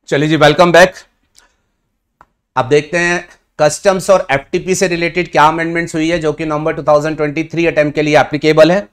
चलिए जी, welcome back. अब देखते हैं कस्टम्स और एफटीपी से रिलेटेड क्या अमेंडमेंट्स हुई है जो कि नवंबर 2023 अटेम्प्ट के लिए एप्लीकेबल है।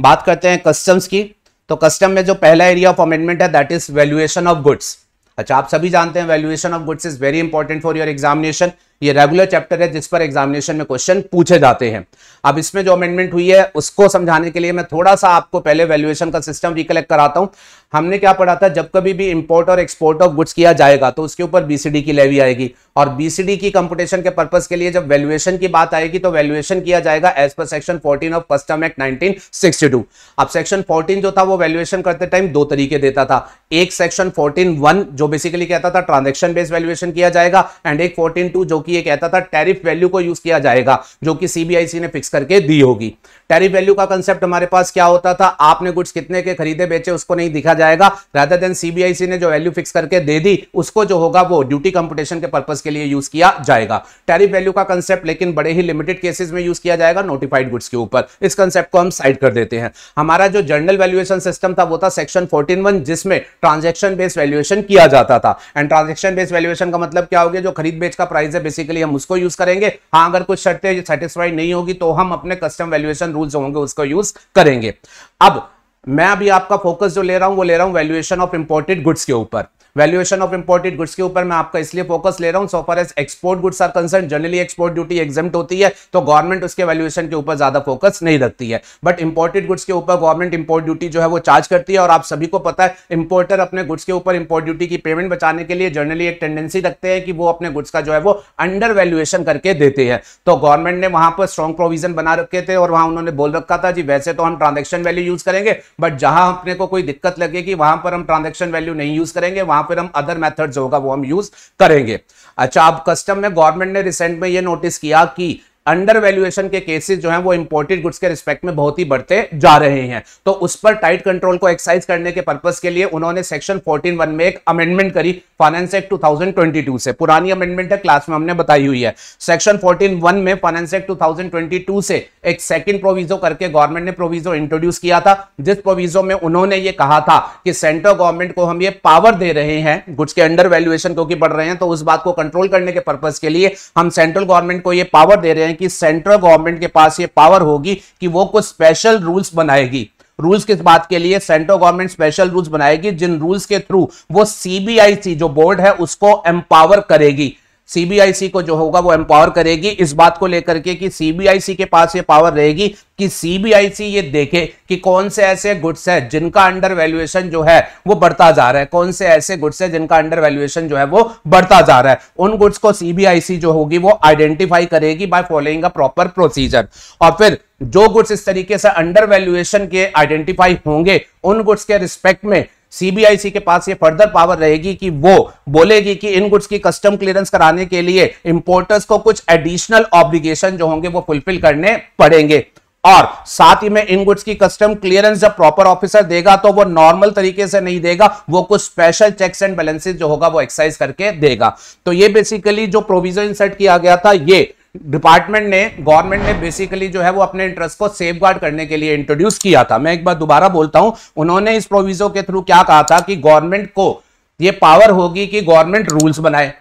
बात करते हैं कस्टम्स की। तो कस्टम में जो पहला एरिया ऑफ अमेंडमेंट है that is valuation of goods. अच्छा, आप सभी जानते हैं valuation of goods is very important for your examination. ये रेगुलर चैप्टर है जिस पर एग्जामिनेशन में क्वेश्चन पूछे जाते हैं। अब इसमें जो अमेंडमेंट हुई है उसको समझाने के लिए मैं थोड़ा सा आपको पहले वैल्यूएशन का सिस्टम रिकलेक्ट कराता हूं। हमने क्या पढ़ा था, जब कभी भी इंपोर्ट और एक्सपोर्ट ऑफ गुड्स किया जाएगा तो उसके ऊपर बीसीडी की लेवी आएगी, और बीसीडी की कंप्यूटेशन के पर्पस के लिए जब वैल्यूएशन की बात आएगी तो वैल्यूएशन किया जाएगा as per section 14 of custom act 1962। अब सेक्शन 14 जो था वो वैल्यूएशन करते टाइम दो तरीके देता था। एक सेक्शन 14(1) जो बेसिकली कहता था ट्रांजैक्शन बेस्ड वैल्यूएशन किया जाएगा, एंड एक 14(2) जो कि ये कहता था टैरिफ वैल्यू को यूज किया जाएगा जो कि सीबीआईसी ने फिक्स करके दी होगी। टैरिफ वैल्यू का कंसेप्ट हमारे पास क्या होता था, आपने गुड्स कितने के खरीदे बेचे उसको नहीं दिखा जाएगा, रादर देन सीबीआईसी ने जो वैल्यू फिक्स करके दे दी उसको जो होगा वो ड्यूटी कंप्यूटेशन के पर्पस के लिए यूज किया जाएगा। टैरिफ वैल्यू का कंसेप्ट लेकिन बड़े ही लिमिटेड केसेस में यूज किया जाएगा नोटिफाइड गुड्स के ऊपर। इस कंसेप्ट को हम साइड कर देते हैं। हमारा जो जनरल वैल्यूएशन सिस्टम था वो था सेक्शन 14(1) जिसमें ट्रांजैक्शन बेस्ड वैल्यूएशन किया जाता था। एंड ट्रांजैक्शन बेस्ड वैल्यूएशन का मतलब क्या हो गया, जो खरीद बेच का प्राइस है बेसिकली हम उसको यूज करेंगे। हाँ, अगर कुछ शर्तें सेटिस्फाइड नहीं होगी तो हम अपने कस्टम वैल्यूएशन रूल्स होंगे उसको यूज करेंगे। अब मैं अभी आपका फोकस जो ले रहा हूं वो ले रहा हूं वैल्यूएशन ऑफ इंपोर्टेड गुड्स के ऊपर। वैल्यूएशन ऑफ इंपोर्टेड गुड्स के ऊपर मैं आपका इसलिए फोकस ले रहा हूं, so far as export goods are concern generally export duty exempt होती है तो गवर्नमेंट उसके वैल्यूएशन के ऊपर ज्यादा फोकस नहीं रखती है। बट इंपोर्टेड गुड्स के ऊपर गवर्नमेंट इंपोर्ट ड्यूटी जो है वो चार्ज करती है, और आप सभी को पता है इंपोर्टर अपने गुड्स के ऊपर इंपोर्ट ड्यूटी की पेमेंट बचाने के लिए जनरली एक टेंडेंसी रखते हैं कि वो अपने गुड्स का जो है वो अंडर वैल्यूएशन करके देते हैं। तो गवर्नमेंट ने वहां पर स्ट्रॉन्ग प्रोविजन बना रखे थे और वहां उन्होंने बोल रखा था जी वैसे तो हम ट्रांजैक्शन वैल्यू यूज करेंगे, बट जहां अपने को कोई दिक्कत लगेगी वहां पर हम ट्रांजैक्शन वैल्यू नहीं यूज करेंगे, वहां पर हम अदर मेथड जो होगा वो हम यूज करेंगे। अच्छा, अब कस्टम में गवर्नमेंट ने रिसेंट में ये नोटिस किया कि अंडर वैल्यूएशन के केसेस जो हैं वो इंपोर्टेड गुड्स के रिस्पेक्ट में बहुत ही बढ़ते जा रहे हैं, तो उस पर टाइट कंट्रोल को एक्सरसाइज करने के पर्पस के लिए उन्होंने सेक्शन 14(1) में एक अमेंडमेंट करी फाइनेंस एक्ट 2022 से। पुरानी अमेंडमेंट है, क्लास में हमने बताई हुई है। सेक्शन 14(1) में फाइनेंस एक्ट 2022 से एक सेकंड प्रोविजो करके गवर्नमेंट ने प्रोविजो इंट्रोड्यूस किया था, जिस प्रोविजो में उन्होंने ये कहा था कि सेंट्रल गवर्नमेंट को हम ये पावर दे रहे हैं गुड्स के अंडर वैल्यूएशन क्योंकि बढ़ रहे हैं, तो उस बात को कंट्रोल करने के पर्पस के लिए हम सेंट्रल गवर्नमेंट को ये पावर दे रहे हैं कि सेंट्रल गवर्नमेंट के पास ये पावर होगी कि वो कुछ स्पेशल रूल्स बनाएगी। रूल्स किस बात के लिए, सेंट्रल गवर्नमेंट स्पेशल रूल्स बनाएगी जिन रूल्स के थ्रू वो सीबीआईसी जो बोर्ड है उसको एम्पावर करेगी। सीबीआईसी को जो होगा वो एम्पावर करेगी इस बात को लेकर के कि सीबीआईसी के पास ये पावर रहेगी कि सीबीआईसी ये देखे कि कौन से ऐसे गुड्स है जिनका अंडर वैल्यूएशन जो है वो बढ़ता जा रहा है, कौन से ऐसे गुड्स है जिनका अंडर वैल्यूएशन जो है वो बढ़ता जा रहा है। उन गुड्स को सीबीआईसी जो होगी वो आइडेंटिफाई करेगी by following a proper procedure, और फिर जो गुड्स इस तरीके से अंडर वैल्यूएशन के आइडेंटिफाई होंगे उन गुड्स के रिस्पेक्ट में सीबीआईसी के पास ये फर्दर पावर रहेगी कि वो बोलेगी कि इन गुड्स की कस्टम क्लियरेंस कराने के लिए इंपोर्टर्स को कुछ एडिशनल ऑब्लिगेशन जो होंगे वो फुलफिल करने पड़ेंगे, और साथ ही में इन गुड्स की कस्टम क्लियरेंस जब प्रॉपर ऑफिसर देगा तो वो नॉर्मल तरीके से नहीं देगा, वो कुछ स्पेशल चेक्स एंड बैलेंसेस जो होगा वो एक्सरसाइज करके देगा। तो ये बेसिकली जो प्रोविजन इंसर्ट किया गया था ये डिपार्टमेंट ने गवर्नमेंट ने बेसिकली जो है वो अपने इंटरेस्ट को सेफगार्ड करने के लिए इंट्रोड्यूस किया था। मैं एक बार दोबारा बोलता हूं, उन्होंने इस प्रोविजो के थ्रू क्या कहा था कि गवर्नमेंट को ये पावर होगी कि गवर्नमेंट रूल्स बनाए,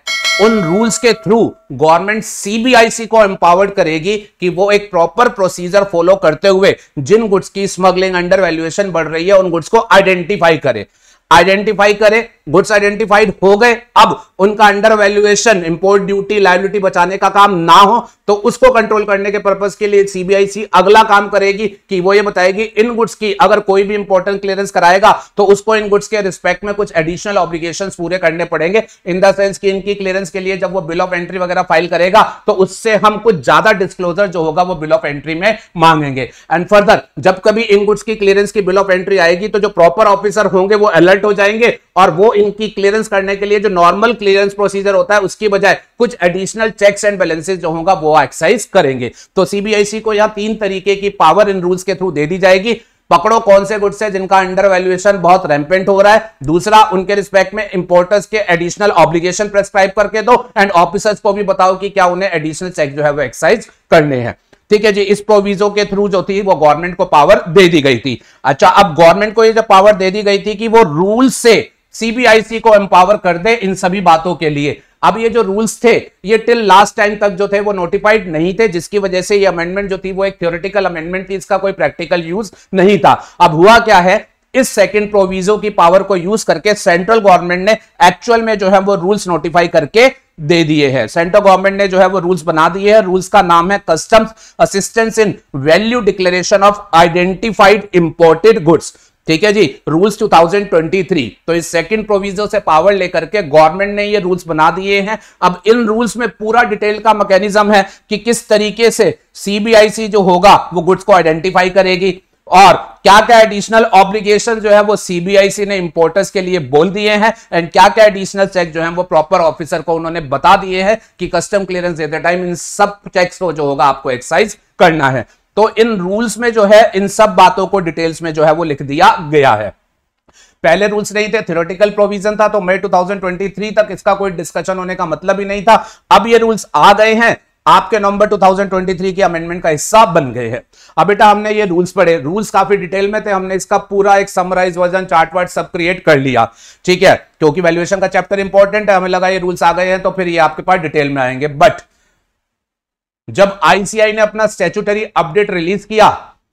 उन रूल्स के थ्रू गवर्नमेंट सीबीआईसी को एम्पावर्ड करेगी कि वो एक प्रॉपर प्रोसीजर फॉलो करते हुए जिन गुड्स की स्मगलिंग अंडर वैल्यूएशन बढ़ रही है उन गुड्स को आइडेंटिफाई करे। गुड्स आइडेंटिफाइड हो गए, अब उनका under valuation import duty liability बचाने का काम ना हो तो उसको कंट्रोल करने के पर्पस के लिए सीबीआईसी अगला काम करेगी कि वो ये बताएगी इन गुड्स की अगर कोई भी इंपोर्टेंट क्लियरेंस कराएगा तो उसको इन गुड्स के रिस्पेक्ट में कुछ एडिशनल ऑब्लिगेशंस पूरे करने पड़ेंगे, इन द सेंस कि इनकी क्लियरेंस के लिए जब वो बिल ऑफ एंट्री वगैरह फाइल करेगा तो उससे हम कुछ ज्यादा डिस्क्लोजर जो होगा वो बिल ऑफ एंट्री में मांगेंगे। एंड फर्दर जब कभी इन गुड्स की क्लियरेंस की बिल ऑफ एंट्री आएगी तो जो प्रॉपर ऑफिसर होंगे वो अलर्ट हो जाएंगे और वो इनकी क्लियरेंस करने के लिए जो नॉर्मल क्लियरेंस प्रोसीजर होता है उसकी बजाय कुछ एडिशनल चेक्स एंड बैलेंसेस जो होगा वो एक्सरसाइज करेंगे। तो सीबीआईसी को यहां 3 तरीके की पावर इन रूल्स के थ्रू दे दी जाएगी। पकड़ो कौन से गुड्स है जिनका अंडर वैल्यूएशन बहुत रैंपेंट हो रहा है, दूसरा उनके रिस्पेक्ट में इंपोर्टर्स के एडिशनल ऑब्लिगेशन प्रेस्क्राइब करके दो, एंड ऑफिसर्स को भी बताओ कि क्या उन्हें एडिशनल चेक जो है वो एक्सरसाइज करने हैं। ठीक है जी, इस प्रोविजो के थ्रू जो थी वो गवर्नमेंट को पावर दे दी गई थी। अच्छा, अब गवर्नमेंट को ये जो पावर दे दी गई थी कि वो रूल से सीबीआईसी को एम्पावर कर दे इन सभी बातों के लिए। अब ये जो रूल्स थे ये टिल लास्ट टाइम तक जो थे वो नोटिफाइड नहीं थे, जिसकी वजह से ये अमेंडमेंट जो थी वो एक थ्योरेटिकल अमेंडमेंट थी, इसका कोई प्रैक्टिकल यूज नहीं था। अब हुआ क्या है, इस सेकंड प्रोविजो की पावर को यूज करके सेंट्रल गवर्नमेंट ने एक्चुअल में जो है वो रूल्स नोटिफाई करके दे दिए हैं। सेंट्रल गवर्नमेंट ने जो है वो रूल्स बना दिए हैं। रूल्स का नाम है customs assistance in value declaration of identified imported goods. ठीक है जी, रूल्स 2023। तो इस सेकंड प्रोविजो से पावर लेकर के गवर्नमेंट ने ये रूल्स बना दिए हैं। अब इन रूल्स में पूरा डिटेल का मैकेनिज्म है कि किस तरीके से सीबीआईसी जो होगा वो गुड्स को आइडेंटिफाई करेगी और क्या क्या एडिशनल ऑब्लिगेशन जो है वो सीबीआईसी ने इंपोर्टर्स के लिए बोल दिए हैं एंड क्या क्या एडिशनल चेक जो है वो प्रॉपर ऑफिसर को उन्होंने बता दिए हैं कि कस्टम क्लियरेंस देते टाइम इन सब चेक्स को जो होगा आपको एक्सरसाइज करना है। तो इन रूल्स में जो है इन सब बातों को डिटेल्स में जो है वो लिख दिया गया है। पहले रूल्स नहीं थे, थ्योरेटिकल प्रोविजन था, तो मई 2023 तक इसका कोई डिस्कशन होने का मतलब ही नहीं था। अब ये रूल्स आ गए हैं, आपके नवंबर 2023 की अमेंडमेंट का हिस्सा बन गए हैं। अब बेटा हमने ये रूल्स पढ़े, रूल्स काफी डिटेल में थे, हमने इसका पूरा एक समराइज वर्जन चार्ट वार्ट सब क्रिएट कर लिया। ठीक है, क्योंकि वैल्यूएशन का चैप्टर इंपॉर्टेंट है, हमें लगा ये रूल्स आ गए हैं तो फिर ये आपके पास डिटेल में आएंगे। बट जब आईसीआई ने अपना स्टैट्यूटरी अपडेट रिलीज किया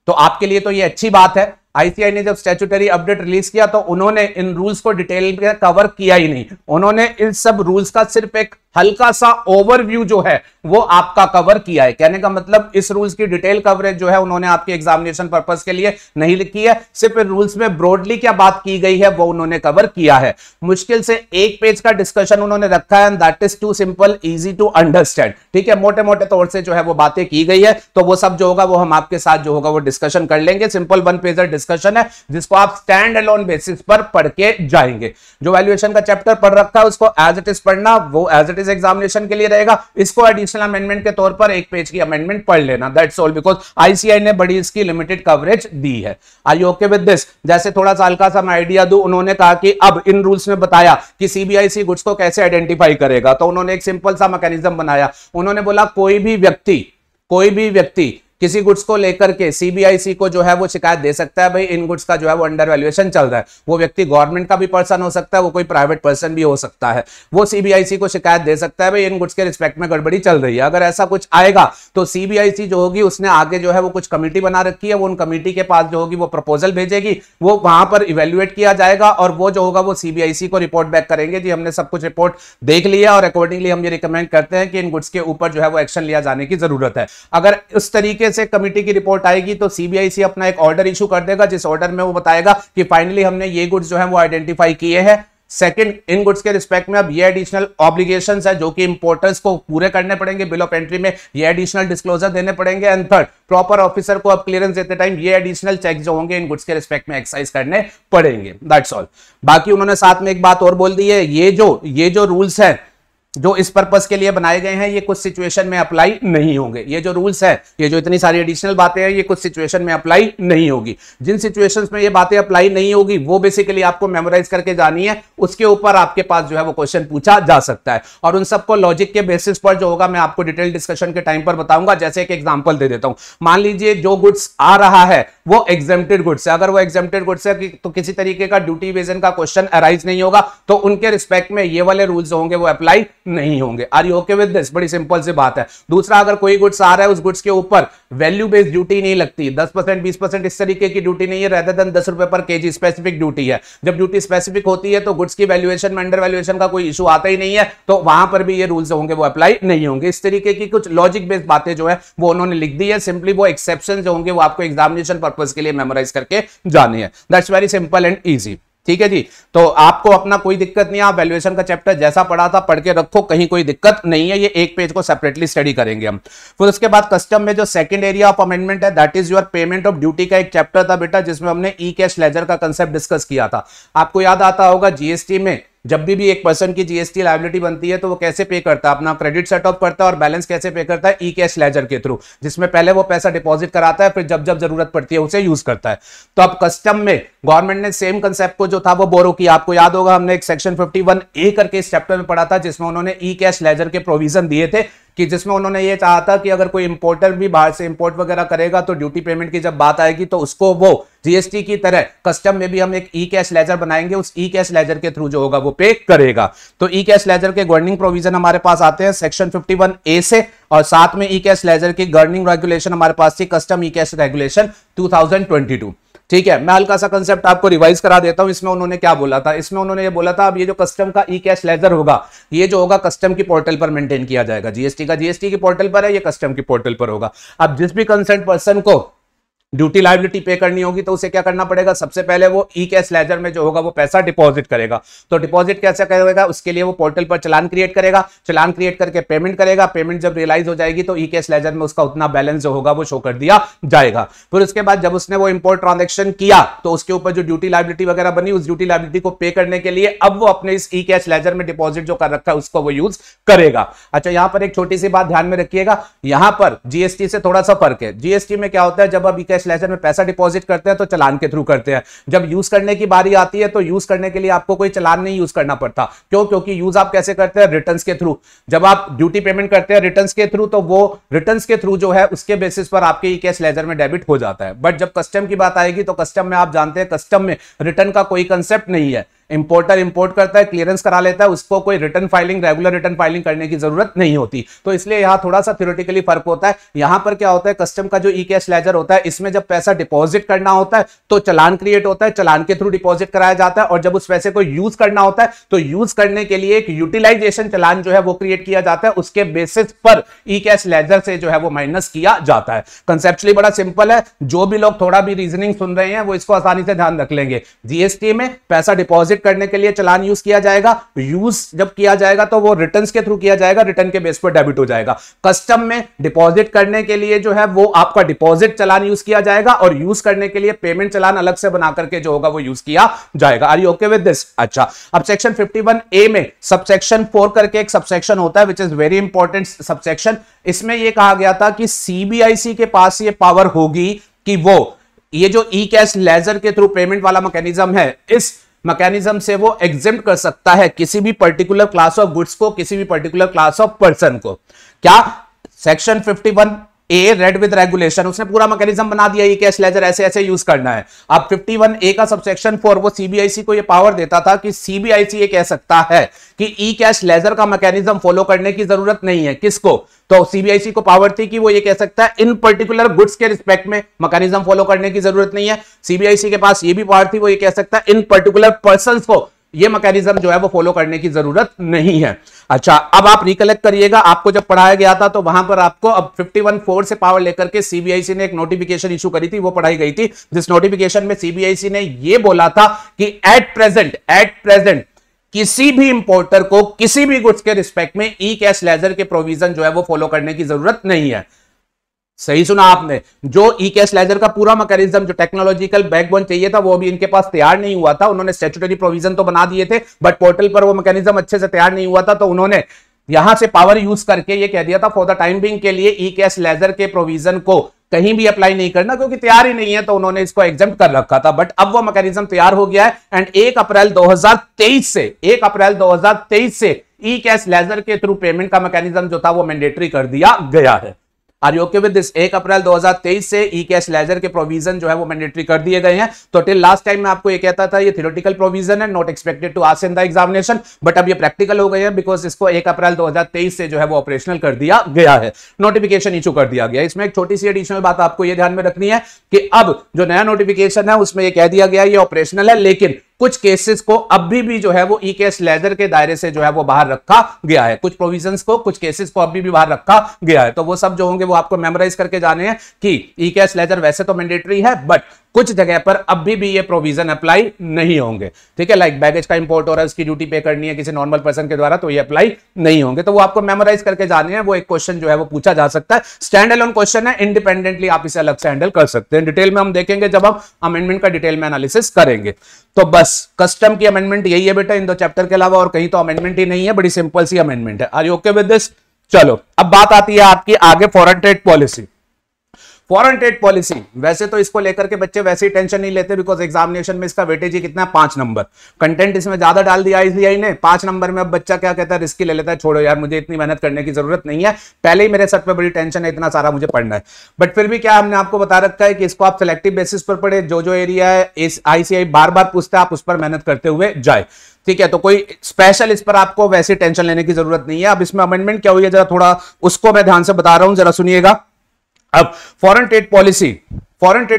तो आपके लिए तो ये अच्छी बात है। आईसीआई ने जब स्टैट्यूटरी अपडेट रिलीज किया तो उन्होंने इन रूल्स को डिटेल में कवर किया ही नहीं, उन्होंने इन सब रूल्स का सिर्फ एक हल्का सा ओवरव्यू जो है वो आपका कवर किया है। कहने का मतलब इस रूल्स की डिटेल कवरेज जो है उन्होंने आपके एग्जामिनेशन पर्पस के लिए नहीं लिखी है, सिर्फ रूल्स में ब्रॉडली क्या बात की गई है वो उन्होंने कवर किया है। मुश्किल से एक पेज का डिस्कशन उन्होंने रखा है, that is too simple easy to understand. ठीक है, मोटे मोटे तौर से जो है वो बातें की गई है, तो वो सब जो होगा वो हम आपके साथ जो होगा वो डिस्कशन कर लेंगे। सिंपल वन पेजर डिस्कशन है जिसको आप स्टैंड अलोन बेसिस पर पढ़ के जाएंगे। जो वैल्यूएशन का चैप्टर पढ़ रखा है उसको एज इट इज पढ़ना, वो एज इट इज एग्जामिनेशन के लिए रहेगा। इसको एडिशनल अमेंडमेंट के तौर पर एक पेज की अमेंडमेंट पढ़ लेना, दैट्स ऑल, बिकॉज आईसीआई ने बड़ी इसकी लिमिटेड कवरेज दी है। Are you okay with this? जैसे थोड़ा सा हल्का सा मैं आइडिया दूं, उन्होंने कहा कि अब इन रूल्स में बताया कि सीबीआईसी गुड्स को कैसे आइडेंटिफाई करेगा, तो उन्होंने एक सिंपल सा मैकेनिज्म बनाया। उन्होंने बोला कोई भी व्यक्ति किसी गुड्स को लेकर के सीबीआईसी को जो है वो शिकायत दे सकता है, भाई इन गुड्स का जो है वो अंडर वैल्यूएशन चल रहा है। वो व्यक्ति गवर्नमेंट का भी पर्सन हो सकता है, वो कोई प्राइवेट पर्सन भी हो सकता है, वो सीबीआईसी को शिकायत दे सकता है, भाई इन गुड्स के रिस्पेक्ट में गड़बड़ी चल रही है। अगर ऐसा कुछ आएगा तो सीबीआईसी जो होगी उसने आगे जो है वो कुछ कमेटी बना रखी है, वो उन कमेटी के पास जो होगी वो प्रपोजल भेजेगी, वो वहां पर इवेल्युएट किया जाएगा और वो जो होगा वो सीबीआईसी को रिपोर्ट बैक करेंगे, जी हमने सब कुछ रिपोर्ट देख लिया और अकॉर्डिंगली हम ये रिकमेंड करते हैं कि इन गुड्स के ऊपर जो है वो एक्शन लिया जाने की जरूरत है। अगर उस तरीके से कमेटी की रिपोर्ट आएगी तो सीबीआईसी अपना एक ऑर्डर इशू कर देगा, जिस ऑर्डर में वो बताएगा कि फाइनली हमने ये गुड्स जो है वो आइडेंटिफाई किए हैं। सेकंड, इन गुड्स के रिस्पेक्ट में अब ये एडिशनल ऑब्लिगेशंस है जो कि इंपोर्टर्स को पूरे करने पड़ेंगे, बिल ऑफ एंट्री में ये एडिशनल डिस्क्लोजर देने पड़ेंगे। एंड थर्ड, प्रॉपर ऑफिसर को अब क्लियरेंस देते टाइम ये एडिशनल चेक जो होंगे इन गुड्स के रिस्पेक्ट में एक्सरसाइज करने पड़ेंगे। That's all. बाकी उन्होंने साथ में एक बात और बोल दी है, ये जो रूल्स है जो इस पर्पस के लिए बनाए गए हैं ये कुछ सिचुएशन में अप्लाई नहीं होंगे। ये जो रूल्स है, ये जो इतनी सारी एडिशनल बातें हैं, ये कुछ सिचुएशन में अप्लाई नहीं होगी। जिन सिचुएशंस में ये बातें अप्लाई नहीं होगी वो बेसिकली आपको मेमोराइज करके जानी है, उसके ऊपर आपके पास जो है वो क्वेश्चन पूछा जा सकता है और उन सबको लॉजिक के बेसिस पर जो होगा मैं आपको डिटेल डिस्कशन के टाइम पर बताऊंगा। जैसे एक एग्जांपल दे देता हूं, मान लीजिए जो गुड्स आ रहा है वो एग्जेम्प्टेड गुड्स है। अगर वो एग्जेम्प्टेड गुड्स है तो किसी तरीके का ड्यूटी इवेजन का क्वेश्चन अराइज नहीं होगा, तो उनके रिस्पेक्ट में ये वाले रूल्स होंगे वो अप्लाई नहीं होंगे। Are you okay with this? बड़ी सिंपल सी बात है। दूसरा, अगर कोई गुड्स आ रहा है उस गुड्स के ऊपर वैल्यू बेस्ड ड्यूटी नहीं लगती, 10% 20% इस तरीके की ड्यूटी नहीं है, रेदर देन 10 रुपए पर केजी स्पेसिफिक ड्यूटी है। जब ड्यूटी स्पेसिफिक होती है तो गुड्स की वैल्यूएशन में अंडर वैल्यूएशन का कोई इशू आता ही नहीं है, तो वहां पर भी ये रूल्स होंगे वो अप्लाई नहीं होंगे। इस तरीके की कुछ लॉजिक बेस्ड बातें जो है वो उन्होंने लिख दी है। सिंपली वो एक्सेप्शन जो होंगे वो आपको एग्जामिनेशन पर्पस के लिए मेमोराइज करके जाने हैं। That's very simple and easy. ठीक है जी, तो आपको अपना कोई दिक्कत नहीं है, आप वैल्यूएशन का चैप्टर जैसा पढ़ा था पढ़ के रखो, कहीं कोई दिक्कत नहीं है। ये एक पेज को सेपरेटली स्टडी करेंगे हम। फिर उसके बाद कस्टम में जो सेकंड एरिया ऑफ अमेंडमेंट है that is your payment of duty का एक चैप्टर था बेटा, जिसमें हमने ई कैश लेजर का कंसेप्ट डिस्कस किया था। आपको याद आता होगा जीएसटी में जब भी एक पर्सन की जीएसटी लायबिलिटी बनती है तो वो कैसे पे करता है, अपना क्रेडिट सेट ऑफ करता है और बैलेंस कैसे पे करता है, ई कैश लेजर के थ्रू, जिसमें पहले वो पैसा डिपॉजिट कराता है, फिर जब जब जरूरत पड़ती है उसे यूज करता है। तो अब कस्टम में गवर्नमेंट ने सेम कंसेप्ट को जो था वो बोरो किया। आपको याद होगा हमने एक सेक्शन 51A करके इस चैप्टर में पढ़ा था जिसमें उन्होंने ई कैश लेजर के प्रोविजन दिए थे कि जिसमें उन्होंने ये चाहा था कि अगर कोई इंपोर्टर भी बाहर से इंपोर्ट वगैरह करेगा तो ड्यूटी पेमेंट की जब बात आएगी तो उसको वो जीएसटी की तरह कस्टम में भी हम एक ई कैश लेजर बनाएंगे, उस ई कैश लेजर के थ्रू जो होगा वो पे करेगा। तो ई कैश लेजर के गवर्निंग प्रोविजन हमारे पास आते हैं सेक्शन 51A से, और साथ में ई कैश लेजर की गवर्निंग रेगुलेशन हमारे पास थी कस्टम ई कैश रेगुलेशन 2022। ठीक है, मैं हल्का सा कंसेप्ट आपको रिवाइज करा देता हूं। इसमें उन्होंने क्या बोला था, इसमें उन्होंने ये बोला था अब ये जो कस्टम का ई कैश लेजर होगा, ये जो होगा कस्टम की पोर्टल पर मेंटेन किया जाएगा। जीएसटी का जीएसटी की पोर्टल पर है, ये कस्टम की पोर्टल पर होगा। अब जिस भी कंसर्न पर्सन को ड्यूटी लायबिलिटी पे करनी होगी तो उसे क्या करना पड़ेगा, सबसे पहले वो ई कैश लेजर में जो होगा वो पैसा डिपॉजिट करेगा। तो डिपॉजिट कैसे करेगा, उसके लिए वो पोर्टल पर चालान क्रिएट करेगा, चालान क्रिएट करके पेमेंट करेगा, पेमेंट जब रियलाइज हो जाएगी तो ई कैश लेजर में उसका उतना बैलेंस जो होगा वो शो कर दिया जाएगा। फिर उसके बाद जब उसने वो इंपोर्ट ट्रांजेक्शन किया तो उसके ऊपर जो ड्यूटी लायबिलिटी वगैरह बनी, उस ड्यूटी लायबिलिटी को पे करने के लिए अब वो अपने इस ई कैश लेजर में डिपॉजिट जो कर रखा है उसको वो यूज करेगा। अच्छा, यहां पर एक छोटी सी बात ध्यान में रखिएगा, यहां पर जीएसटी से थोड़ा सा फर्क है। जीएसटी में क्या होता है, जब आप ई कैश लेजर में पैसा डिपॉजिट करते हैं तो चालान के थ्रू करते हैं। जब यूज करने की बारी आती है तो यूज करने के लिए आपको कोई चालान नहीं यूज करना पड़ता। क्यों? क्योंकि यूज आप कैसे करते हैं, रिटर्न्स के थ्रू। जब आप ड्यूटी पेमेंट करते हैं रिटर्न्स के थ्रू, तो वो रिटर्न्स के थ्रू जो है उसके बेसिस पर आपके ई कैश लेजर में डेबिट हो जाता है। बट जब कस्टम की बात आएगी तो कस्टम में आप जानते हैं कस्टम में रिटर्न का कोई कंसेप्ट नहीं है। इंपोर्टर इंपोर्ट करता है, क्लियरेंस करा लेता है, उसको कोई return filing, regular return filing करने की जरूरत नहीं होती। तो इसलिए यहां थोड़ा सा थ्योरेटिकली फर्क होता है। यहां पर क्या होता है, कस्टम का जो ई कैश लेजर होता है इसमें जब पैसा डिपॉजिट करना होता है तो चालान क्रिएट होता है, चालान के थ्रू डिपॉजिट कराया जाता है, और जब उस पैसे को यूज करना होता है तो यूज करने के लिए एक यूटिलाइजेशन चालान जो है वो क्रिएट किया जाता है, उसके बेसिस पर ई कैश लेजर से जो है वो माइनस किया जाता है। कंसेप्चुअली बड़ा सिंपल है, जो भी लोग थोड़ा भी रीजनिंग सुन रहे हैं वो इसको आसानी से ध्यान रख लेंगे। जीएसटी में पैसा डिपॉजिट करने के लिए चालान यूज किया जाएगा, यूज जब किया जाएगा तो वो रिटर्न्स के थ्रू किया जाएगा, रिटर्न के बेस पर डेबिट हो जाएगा। कस्टम में डिपॉजिट करने के लिए जो है वो आपका डिपॉजिट चालान यूज किया जाएगा, और यूज करने के लिए पेमेंट चालान अलग से बना करके जो होगा वो यूज किया जाएगा। Are you okay with this? अच्छा, अब सेक्शन 51A में सबसेक्शन 4 करके एक सबसेक्शन होता है, which is very important subsection. इसमें यह कहा गया था कि सीबीआईसी के पास ये पावर होगी कि वो ये जो ई कैश लेजर के थ्रू पेमेंट वाला मैकेनिज्म है, इस मैकेनिज्म से वो एग्जेम्प्ट कर सकता है किसी भी पर्टिकुलर क्लास ऑफ गुड्स को, किसी भी पर्टिकुलर क्लास ऑफ पर्सन को। क्या section 51A read with regulation, उसने पूरा मैकेनिज्म बना दिया, ई कैश लेजर ऐसे ऐसे यूज करना है। अब 51A का सबसेक्शन 4 वो सीबीआईसी को ये पावर देता था कि सीबीआईसी ये कह सकता है कि ई कैश लेजर का मैकेनिज्म फॉलो करने की जरूरत नहीं है। किसको? तो सीबीआईसी को पावर थी कि वो ये कह सकता है इन पर्टिकुलर गुड्स के रिस्पेक्ट में मैकेनिज्म फॉलो करने की जरूरत नहीं है। सीबीआईसी के पास ये भी पावर थी, वो ये कह सकता है इन पर्टिकुलर पर्संस को ये मैकेनिज्म जो है वो फॉलो करने की जरूरत नहीं है। अच्छा, अब आप रिकलेक्ट करिएगा, आपको जब पढ़ाया गया था तो वहां पर आपको अब 51(4) से पावर लेकर के सीबीआईसी ने एक नोटिफिकेशन इशू करी थी, वो पढ़ाई गई थी। जिस नोटिफिकेशन में सीबीआईसी ने ये बोला था कि एट प्रेजेंट किसी भी इंपोर्टर को किसी भी गुड्स के रिस्पेक्ट में ई कैश लेजर के प्रोविजन जो है वो फॉलो करने की जरूरत नहीं है। सही सुना आपने, जो ई कैश लेजर का पूरा मैकेनिज्म, जो टेक्नोलॉजिकल बैकबोन चाहिए था वो भी इनके पास तैयार नहीं हुआ था। उन्होंने स्टैट्यूटरी प्रोविजन तो बना दिए थे, बट पोर्टल पर वो मैकेनिज्म अच्छे से तैयार नहीं हुआ था, तो उन्होंने यहां से पावर यूज करके ये कह दिया था फॉर द टाइम बिंग के लिए ई कैश लेजर के प्रोविजन को कहीं भी अप्लाई नहीं करना, क्योंकि तैयार ही नहीं है, तो उन्होंने इसको एग्जेम्प्ट कर रखा था। बट अब वो मैकेनिज्म तैयार हो गया है, एंड 1 अप्रैल 2023 से ई कैश लेजर के थ्रू पेमेंट का मैकेनिज्म जो था वो मैंडेटरी कर दिया गया है। Are you okay with this? 1 April 2023 से ई कैश लेजर के प्रोविजन जो है वो मैंडेटरी कर दिए गए हैं। तो टिल लास्ट टाइम मैं आपको ये कहता था ये थ्योरेटिकल प्रोविजन है, not expected to ask in the examination, but अब ये प्रैक्टिकल हो गए हैं, बिकॉज इसको 1 अप्रैल 2023 से जो है वो ऑपरेशनल कर दिया गया है, नोटिफिकेशन इशू कर दिया गया। इसमें एक छोटी सी एडिशनल बात आपको ये ध्यान में रखनी है कि अब जो नया नोटिफिकेशन है उसमें ये कह दिया गया ये ऑपरेशनल है, लेकिन कुछ केसेस को अभी भी जो है वो ई कैश लेजर के दायरे से जो है वो बाहर रखा गया है। कुछ प्रोविजंस को, कुछ केसेस को अभी भी बाहर रखा गया है। तो वो सब जो होंगे वो आपको मेमोराइज करके जाने हैं कि ई कैश लेजर वैसे तो मैंडेटरी है, बट कुछ जगह पर अभी भी ये प्रोविजन अप्लाई नहीं होंगे। ठीक है, लाइक बैगेज का इंपोर्ट हो रहा है, उसकी ड्यूटी पे करनी है किसी नॉर्मल पर्सन के द्वारा, तो ये अप्लाई नहीं होंगे। तो वो आपको मेमोराइज करके जाने हैं। वो एक क्वेश्चन जो है वो पूछा जा सकता है, स्टैंड अलोन क्वेश्चन है, इंडिपेंडेंटली आप इसे अलग से हैंडल कर सकते हैं। डिटेल में हम देखेंगे जब हम अमेंडमेंट का डिटेल में एनालिसिस करेंगे। तो बस कस्टम की अमेंडमेंट यही है बेटा, इन 2 चैप्टर के अलावा और कहीं तो अमेंडमेंट ही नहीं है, बड़ी सिंपल सी अमेंडमेंट है। Are you okay with this? चलो, अब बात आती है आपकी आगे foreign trade policy. Foreign trade policy, वैसे तो इसको लेकर के बच्चे वैसे ही टेंशन नहीं लेते, बिकॉज एग्जामिनेशन में इसका वेटेज ही कितना है 5 नंबर। कंटेंट इसमें ज्यादा डाल दिया ICAI ने 5 नंबर में। अब बच्चा क्या कहता है, रिस्की ले लेता है, छोड़ो यार मुझे इतनी मेहनत करने की जरूरत नहीं है, पहले ही मेरे सर पे बड़ी टेंशन है, इतना सारा मुझे पढ़ना है। बट फिर भी क्या हमने आपको बता रखा है कि इसको आप सिलेक्टिव बेसिस पर पढ़े, जो एरिया है इस ICAI बार बार पूछता है, आप उस पर मेहनत करते हुए जाए, ठीक है। तो कोई स्पेशल इस पर आपको वैसे टेंशन लेने की जरूरत नहीं है। अब इसमें अमेंडमेंट क्या हुई है, जरा थोड़ा उसको मैं ध्यान से बता रहा हूं, जरा सुनिएगा। अब फॉरेन ट्रेड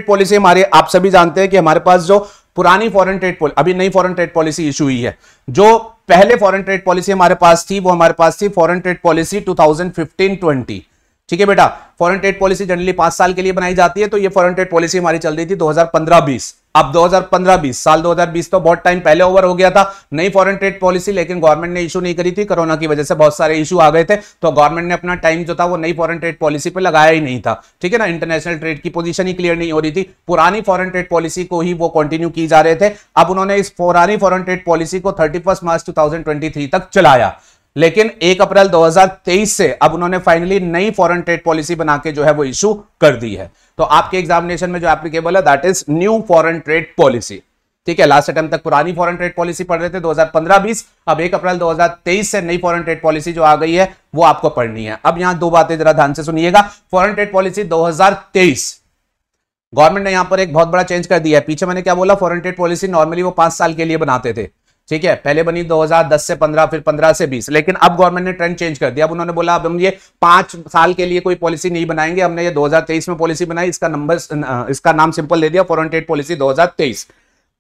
पॉलिसी हमारे, आप सभी जानते हैं कि हमारे पास जो पुरानी फॉरेन ट्रेड पॉलिसी, अभी नई फॉरेन ट्रेड पॉलिसी इशू हुई है, जो पहले फॉरेन ट्रेड पॉलिसी हमारे पास थी वो हमारे पास थी फॉरेन ट्रेड पॉलिसी 2015-20, ठीक है बेटा। फॉरेन ट्रेड पॉलिसी जनरली 5 साल के लिए बनाई जाती है, तो ये फॉरेन ट्रेड पॉलिसी हमारी चल रही थी 2015-20। अब 2015-20 साल 2020 तो बहुत टाइम पहले ओवर हो गया था, नई फॉरेन ट्रेड पॉलिसी लेकिन गवर्नमेंट ने इशू नहीं करी थी, कोरोना की वजह से बहुत सारे इशू आ गए थे, तो गवर्नमेंट ने अपना टाइम जो था वो नई फॉरेन ट्रेड पॉलिसी पे लगाया ही नहीं था, ठीक है ना। इंटरनेशनल ट्रेड की पोजीशन ही क्लियर नहीं हो रही थी, पुरानी फॉरेन ट्रेड पॉलिसी को ही वो कंटिन्यू की जा रहे थे। अब उन्होंने इस पुरानी फॉरेन ट्रेड पॉलिसी को 31 मार्च 2023 तक चलाया, लेकिन 1 अप्रैल 2023 से अब उन्होंने फाइनली नई फॉरेन ट्रेड पॉलिसी बना के जो है वो इशू कर दी है। तो आपके एग्जामिनेशन में जो एप्लीकेबल है that is new foreign trade policy, ठीक है। लास्ट अटेम्प्ट तक पुरानी फॉरेन ट्रेड पॉलिसी पढ़ रहे थे 2015-20, अब 1 अप्रैल 2023 से नई फॉरेन ट्रेड पॉलिसी जो आ गई है वो आपको पढ़नी है। अब यहां 2 बातें जरा ध्यान से सुनिएगा। फॉरेन ट्रेड पॉलिसी 2023, गवर्नमेंट ने यहां पर एक बहुत बड़ा चेंज कर दिया है। पीछे मैंने क्या बोला, फॉरेन ट्रेड पॉलिसी नॉर्मली वो 5 साल के लिए बनाते थे, ठीक है। पहले बनी 2010 से 15, फिर 15 से 20, लेकिन अब गवर्नमेंट ने ट्रेंड चेंज कर दिया। अब उन्होंने बोला अब हम ये 5 साल के लिए कोई पॉलिसी नहीं बनाएंगे, हमने ये 2023 में पॉलिसी बनाई, इसका नाम सिंपल दे दिया फॉरेन ट्रेड पॉलिसी 2023।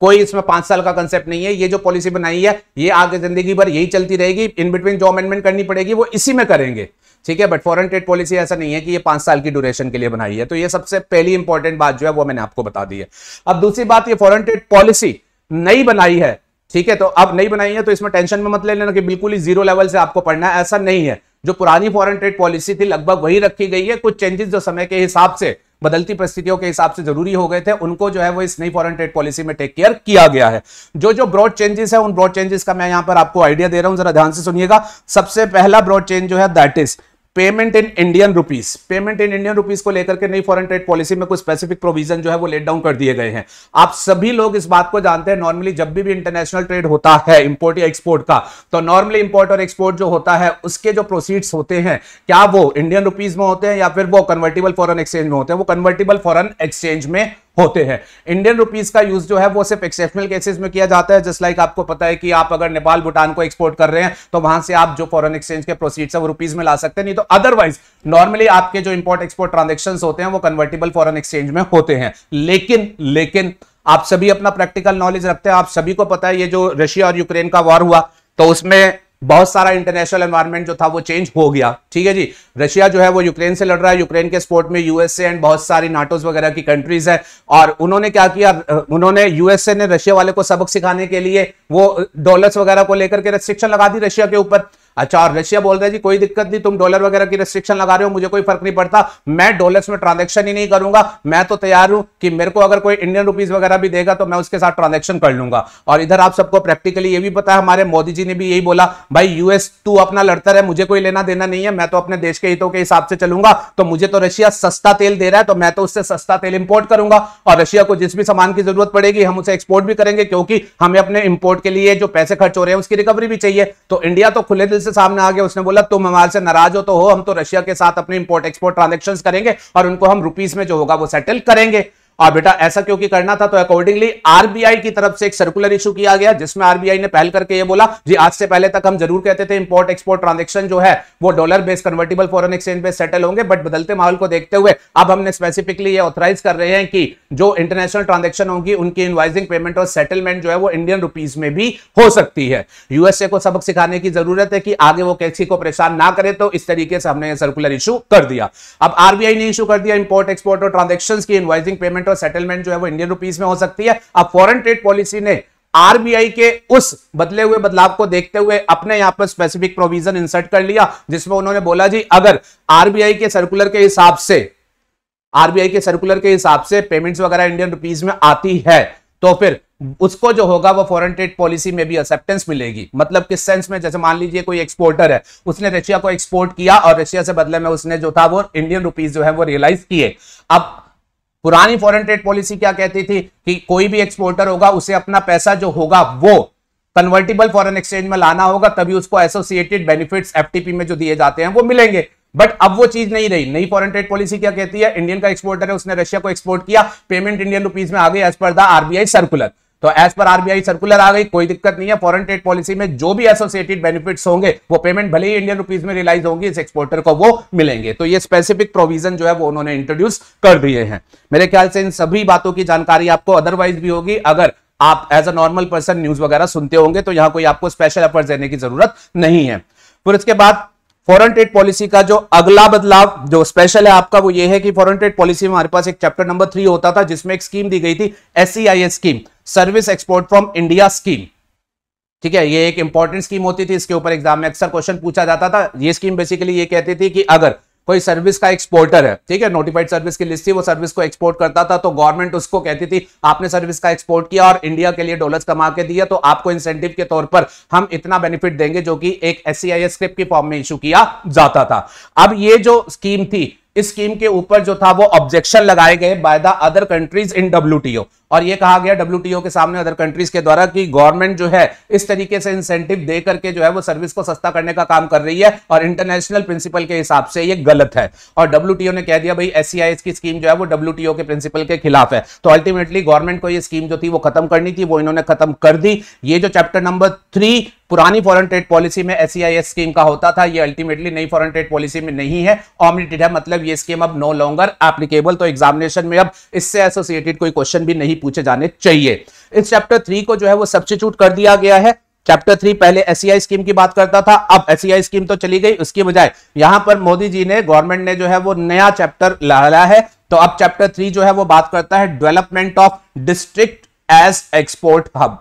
कोई इसमें 5 साल का कंसेप्ट नहीं है। ये जो पॉलिसी बनाई है ये आगे जिंदगी भर यही चलती रहेगी, इन बिटवीन जो अमेंडमेंट करनी पड़ेगी वो इसी में करेंगे, ठीक है। बट फॉरेन ट्रेड पॉलिसी ऐसा नहीं है कि ये 5 साल की ड्यूरेशन के लिए बनाई है। तो ये सबसे पहली इंपॉर्टेंट बात जो है वो मैंने आपको बता दी है। अब दूसरी बात, ये फॉरेन ट्रेड पॉलिसी नई बनाई है, ठीक है। तो अब नई बनाई है तो इसमें टेंशन में मत ले लेना कि बिल्कुल ही 0 लेवल से आपको पढ़ना है, ऐसा नहीं है। जो पुरानी फॉरेन ट्रेड पॉलिसी थी लगभग वही रखी गई है, कुछ चेंजेस जो समय के हिसाब से, बदलती परिस्थितियों के हिसाब से जरूरी हो गए थे, उनको जो है वो इस नई फॉरेन ट्रेड पॉलिसी में टेक केयर किया गया है। जो ब्रॉड चेंजेस है उन ब्रॉड चेंजेस का मैं यहां पर आपको आइडिया दे रहा हूं, जरा ध्यान से सुनिएगा। सबसे पहला ब्रॉड चेंज जो है that is payment in Indian rupees. Payment in Indian rupees को लेकर के नई फॉरेन ट्रेड पॉलिसी में कुछ स्पेसिफिक प्रोविजन जो है वो लेट डाउन कर दिए गए हैं। आप सभी लोग इस बात को जानते हैं, नॉर्मली जब भी इंटरनेशनल ट्रेड होता है इंपोर्ट या एक्सपोर्ट का, तो नॉर्मली इंपोर्ट और एक्सपोर्ट जो होता है उसके जो प्रोसीड्स होते हैं, क्या वो इंडियन रुपीस में होते हैं या फिर वो कन्वर्टेबल फॉरेन एक्सचेंज में होते हैं? वो कन्वर्टेबल फॉरेन एक्सचेंज में होते हैं। इंडियन रुपीस का यूज जो है वो सिर्फ एक्सेप्शनल केसेस में किया जाता है। जस्ट लाइक आपको पता है कि आप अगर नेपाल भूटान को एक्सपोर्ट कर रहे हैं तो वहां से आप जो फॉरेन एक्सचेंज के प्रोसीड्स है वो रुपीस में ला सकते हैं, नहीं तो अदरवाइज नॉर्मली आपके जो इंपोर्ट एक्सपोर्ट ट्रांजैक्शंस होते हैं वो कन्वर्टेबल फॉरेन एक्सचेंज में होते हैं। लेकिन आप सभी अपना प्रैक्टिकल नॉलेज रखते हैं, आप सभी को पता है ये जो रशिया और यूक्रेन का वॉर हुआ तो उसमें बहुत सारा इंटरनेशनल एनवायरनमेंट जो था वो चेंज हो गया, ठीक है जी। रशिया जो है वो यूक्रेन से लड़ रहा है, यूक्रेन के सपोर्ट में यूएसए एंड बहुत सारी नाटोस वगैरह की कंट्रीज है, और उन्होंने क्या किया, उन्होंने यूएसए ने रशिया वाले को सबक सिखाने के लिए वो डॉलर्स वगैरह को लेकर के रेस्ट्रिक्शन लगा दी रशिया के ऊपर। अच्छा, और रशिया बोल रहा है जी कोई दिक्कत नहीं, तुम डॉलर वगैरह की रेस्ट्रिक्शन लगा रहे हो, मुझे कोई फर्क नहीं पड़ता, मैं डॉलर्स में ट्रांजैक्शन ही नहीं करूंगा, मैं तो तैयार हूं कि मेरे को अगर कोई इंडियन रुपीस वगैरह भी देगा तो मैं उसके साथ ट्रांजैक्शन कर लूंगा। और इधर आप सबको प्रैक्टिकली ये भी पता है, हमारे मोदी जी ने भी यही बोला, भाई यूएस तू अपना लड़ता रहे, मुझे कोई लेना देना नहीं है, मैं तो अपने देश के हितों के हिसाब से चलूंगा। तो मुझे तो रशिया सस्ता तेल दे रहा है तो मैं तो उससे सस्ता तेल इंपोर्ट करूंगा, और रशिया को जिस भी सामान की जरूरत पड़ेगी हम उसे एक्सपोर्ट भी करेंगे, क्योंकि हमें अपने इंपोर्ट के लिए जो पैसे खर्च हो रहे हैं उसकी रिकवरी भी चाहिए। तो इंडिया तो खुले दिल से सामने आ गया, उसने बोला तुम हमारे से नाराज हो तो हो, हम तो रशिया के साथ अपने इंपोर्ट एक्सपोर्ट ट्रांजैक्शंस करेंगे और उनको हम रुपीस में जो होगा वो सेटल करेंगे। और बेटा ऐसा क्योंकि करना था, तो अकॉर्डिंगली आरबीआई की तरफ से एक सर्कुलर इशू किया गया जिसमें आरबीआई ने पहल करके ये बोला जी, आज से पहले तक हम जरूर कहते थे इंपोर्ट एक्सपोर्ट ट्रांजैक्शन जो है वो dollar based convertible foreign exchange based settle होंगे, बट बदलते माहौल को देखते हुए अब हमने स्पेसिफिकली ये ऑथराइज कर रहे हैं कि जो इंटरनेशनल ट्रांजैक्शन होगी उनकी इनवाइसिंग पेमेंट और सेटलमेंट जो है वो इंडियन रुपीस में भी हो सकती है। यूएसए को सबक सिखाने की जरूरत है कि आगे वो किसी को परेशान ना करे, तो इस तरीके से हमने ये सर्कुलर इशू कर दिया। अब आरबीआई ने इशू कर दिया इंपोर्ट एक्सपोर्ट और ट्रांजैक्शन की इनवाइसिंग पेमेंट और सेटलमेंट जो है इंडियन रुपीस में हो सकती है। अब फॉरेन ट्रेड पॉलिसी ने आरबीआई के उस बदले हुए बदलाव को देखते हुए अपने यहां पर स्पेसिफिक प्रोविजन इंसर्ट कर लिया, जिसमें उन्होंने बोला जी अगर आरबीआई के सर्कुलर के हिसाब से पेमेंट्स वगैरह इंडियन रुपीस में आती है तो फिर उसको जो होगा वो फॉरेन ट्रेड पॉलिसी में भी एक्सेप्टेंस मिलेगी। मतलब किस सेंस में, जैसे मान लीजिए कोई एक्सपोर्टर है, उसने रशिया को एक्सपोर्ट किया और रशिया से बदले में उसने जो था वो इंडियन रुपीज जो है वो रियलाइज किए। अब पुरानी फॉरेन ट्रेड पॉलिसी क्या कहती थी कि कोई भी एक्सपोर्टर होगा उसे अपना पैसा जो होगा वो कन्वर्टिबल फॉरेन एक्सचेंज में लाना होगा, तभी उसको एसोसिएटेड बेनिफिट्स एफटीपी में जो दिए जाते हैं वो मिलेंगे। बट अब वो चीज नहीं रही। नई फॉरेन ट्रेड पॉलिसी क्या कहती है, इंडियन का एक्सपोर्टर है, उसने रशिया को एक्सपोर्ट किया, पेमेंट इंडियन रुपीज में आ गई as per the RBI circular. तो एज पर आरबीआई सर्कुलर आ गई, कोई दिक्कत नहीं है। फॉरेन ट्रेड पॉलिसी में जो भी एसोसिएटेड बेनिफिट्स होंगे वो पेमेंट भले ही इंडियन रुपीज में रियलाइज होंगी, इस एक्सपोर्टर को वो मिलेंगे। तो ये स्पेसिफिक प्रोविजन जो है वो उन्होंने इंट्रोड्यूस कर दिए हैं। मेरे ख्याल से इन सभी बातों की जानकारी आपको अदरवाइज भी होगी, अगर आप as a normal person news वगैरह सुनते होंगे तो यहां कोई आपको स्पेशल एफर्ट्स देने की जरूरत नहीं है। फिर इसके बाद फॉरेन ट्रेड पॉलिसी का जो अगला बदलाव जो स्पेशल है आपका वो ये है कि फॉरेन ट्रेड पॉलिसी में हमारे पास एक चैप्टर नंबर 3 होता था जिसमें एक स्कीम दी गई थी, SEIS scheme, service export from India scheme. ठीक है, ये एक इंपॉर्टेंट स्कीम होती थी, इसके ऊपर एग्जाम में अक्सर क्वेश्चन पूछा जाता था। ये स्कीम बेसिकली ये कहती थी कि अगर कोई सर्विस का एक्सपोर्टर है, ठीक है, नोटिफाइड सर्विस की लिस्ट थी, वो सर्विस को एक्सपोर्ट करता था तो गवर्नमेंट उसको कहती थी आपने सर्विस का एक्सपोर्ट किया और इंडिया के लिए डॉलर्स कमा के दिया तो आपको इंसेंटिव के तौर पर हम इतना बेनिफिट देंगे, जो कि एक SEIS स्क्रिप्ट की फॉर्म में इशू किया जाता था। अब ये जो स्कीम थी, इस स्कीम के ऊपर जो था वो ऑब्जेक्शन लगाए गए by the other countries in WTO, और ये कहा गया WTO के सामने अदर कंट्रीज के द्वारा कि गवर्नमेंट जो है इस तरीके से इंसेंटिव दे करके जो है वो सर्विस को सस्ता करने का काम कर रही है और इंटरनेशनल प्रिंसिपल के हिसाब से ये गलत है। और WTO ने कह दिया भाई SEIS की स्कीम जो है वो WTO के प्रिंसिपल के खिलाफ है। तो अल्टीमेटली गवर्नमेंट को ये स्कीम जो थी वो खत्म करनी थी, वो इन्होंने खत्म कर दी। ये जो चैप्टर नंबर 3 पुरानी फॉरेन ट्रेड पॉलिसी में SEIS स्कीम का होता था, ये अल्टीमेटली नई फॉरेन ट्रेड पॉलिसी में नहीं है, ओमिटेड है, मतलब ये स्कीम अब नो लॉन्गर एप्लीकेबल। तो एग्जामिनेशन में अब इससे एसोसिएटेड कोई क्वेश्चन भी नहीं पूछे जाने चाहिए। इस चैप्टर 3 को जो है वो सब्स्टिट्यूट कर दिया गया है। चैप्टर 3 पहले SEI स्कीम की बात करता था, अब SEI स्कीम तो चली गई, उसकी बजाय यहां पर मोदी जी ने, गवर्नमेंट ने जो है वो नया चैप्टर लाया है। तो अब चैप्टर 3 जो है वो बात करता है development of district as export hub.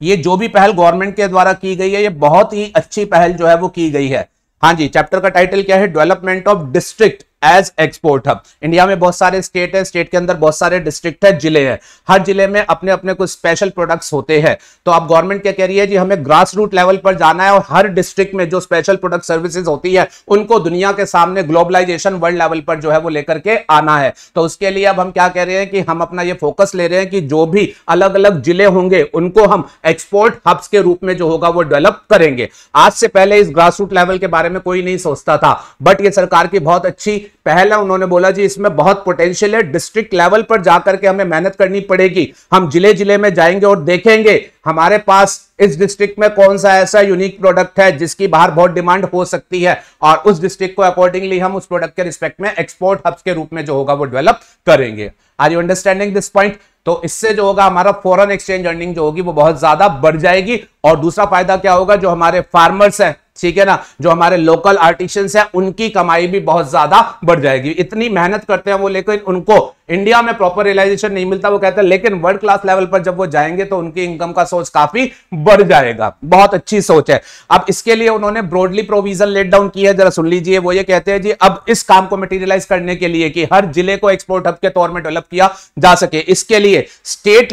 ये जो भी पहल गवर्नमेंट के द्वारा की गई है, ये बहुत ही अच्छी पहल जो है वो की गई है। हाँ जी, चैप्टर का टाइटल क्या है, development of district as export hub. India में बहुत सारे स्टेट है, स्टेट के अंदर बहुत सारे डिस्ट्रिक्ट है, जिले हैं, हर जिले में अपने अपने कुछ स्पेशल प्रोडक्ट्स होते हैं। तो अब गवर्नमेंट क्या कह रही है जी, हमें ग्रास रूट लेवल पर जाना है और हर डिस्ट्रिक्ट में जो स्पेशल प्रोडक्ट सर्विसेज होती है उनको दुनिया के सामने ग्लोबलाइजेशन वर्ल्ड लेवल पर जो है वो लेकर के आना है। तो उसके लिए अब हम क्या कह रहे हैं कि हम अपना ये फोकस ले रहे हैं कि जो भी अलग अलग जिले होंगे उनको हम एक्सपोर्ट हब्स के रूप में जो होगा वो डेवलप करेंगे। आज से पहले इस ग्रास रूट लेवल के बारे में कोई नहीं सोचता था, बट ये सरकार की बहुत अच्छी पहल है। उन्होंने बोला जी इसमें बहुत पोटेंशियल है, डिस्ट्रिक्ट लेवल पर जाकर के हमें मेहनत करनी पड़ेगी। हम जिले जिले में जाएंगे और देखेंगे हमारे पास इस डिस्ट्रिक्ट में कौन सा ऐसा यूनिक प्रोडक्ट है जिसकी बाहर बहुत डिमांड हो सकती है, और उस डिस्ट्रिक्ट को अकॉर्डिंगली हम उस प्रोडक्ट के रिस्पेक्ट में एक्सपोर्ट हब्स के रूप में जो होगा वो डेवलप करेंगे। Are you understanding this point? तो इससे जो होगा हमारा फॉरेन एक्सचेंज अर्निंग जो होगी वो बहुत ज्यादा बढ़ जाएगी। और दूसरा फायदा क्या होगा, जो हमारे फार्मर्स हैं, ठीक है ना, जो हमारे लोकल आर्टिशियंस हैं, उनकी कमाई भी बहुत ज्यादा बढ़ जाएगी। इतनी मेहनत करते हैं वो, लेकिन उनको इंडिया में प्रॉपर रियलाइजेशन नहीं मिलता, वो कहते हैं, लेकिन वर्ल्ड क्लास लेवल पर जब वो जाएंगे तो उनकी इनकम का सोर्स काफी बढ़ जाएगा। बहुत अच्छी सोच है। अब इसके लिए उन्होंने ब्रॉडली प्रोविजन लेट डाउन की है, जरा सुन लीजिए। वो ये कहते हैं जी अब इस काम को मटेरियलाइज करने के लिए कि हर जिले को एक्सपोर्ट हब के तौर में डेवलप किया जा सके, इसके लिए स्टेट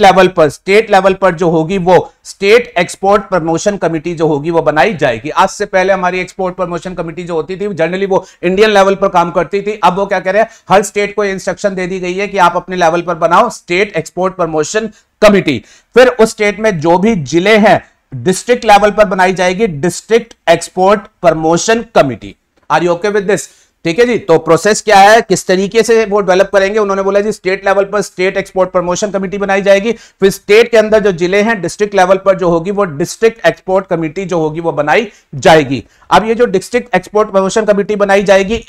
लेवल पर जो होगी वो स्टेट एक्सपोर्ट प्रमोशन कमिटी जो होगी वो बनाई जाएगी। आज से पहले हमारी एक्सपोर्ट प्रमोशन कमिटी जो होती थी जनरली वो इंडियन लेवल पर काम करती थी। अब वो क्या कह रहे हैं, हर स्टेट को इंस्ट्रक्शन दे दी गई है कि आप अपने लेवल पर बनाओ स्टेट एक्सपोर्ट प्रमोशन कमिटी। फिर उस स्टेट में जो भी जिले हैं डिस्ट्रिक्ट लेवल पर बनाई जाएगी district export promotion committee. Are you okay with this? ठीक है जी। तो प्रोसेस क्या है, किस तरीके से वो डेवलप करेंगे, उन्होंने बोला जी स्टेट लेवल पर स्टेट एक्सपोर्ट प्रमोशन कमेटी बनाई जाएगी, फिर स्टेट के अंदर जो जिले हैं डिस्ट्रिक्ट लेवल पर जो होगी वो डिस्ट्रिक्ट एक्सपोर्ट कमेटी जो होगी वो बनाई जाएगी। अब ये जो डिस्ट्रिक्ट एक्सपोर्ट प्रमोशन कमेटी बनाई जाएगी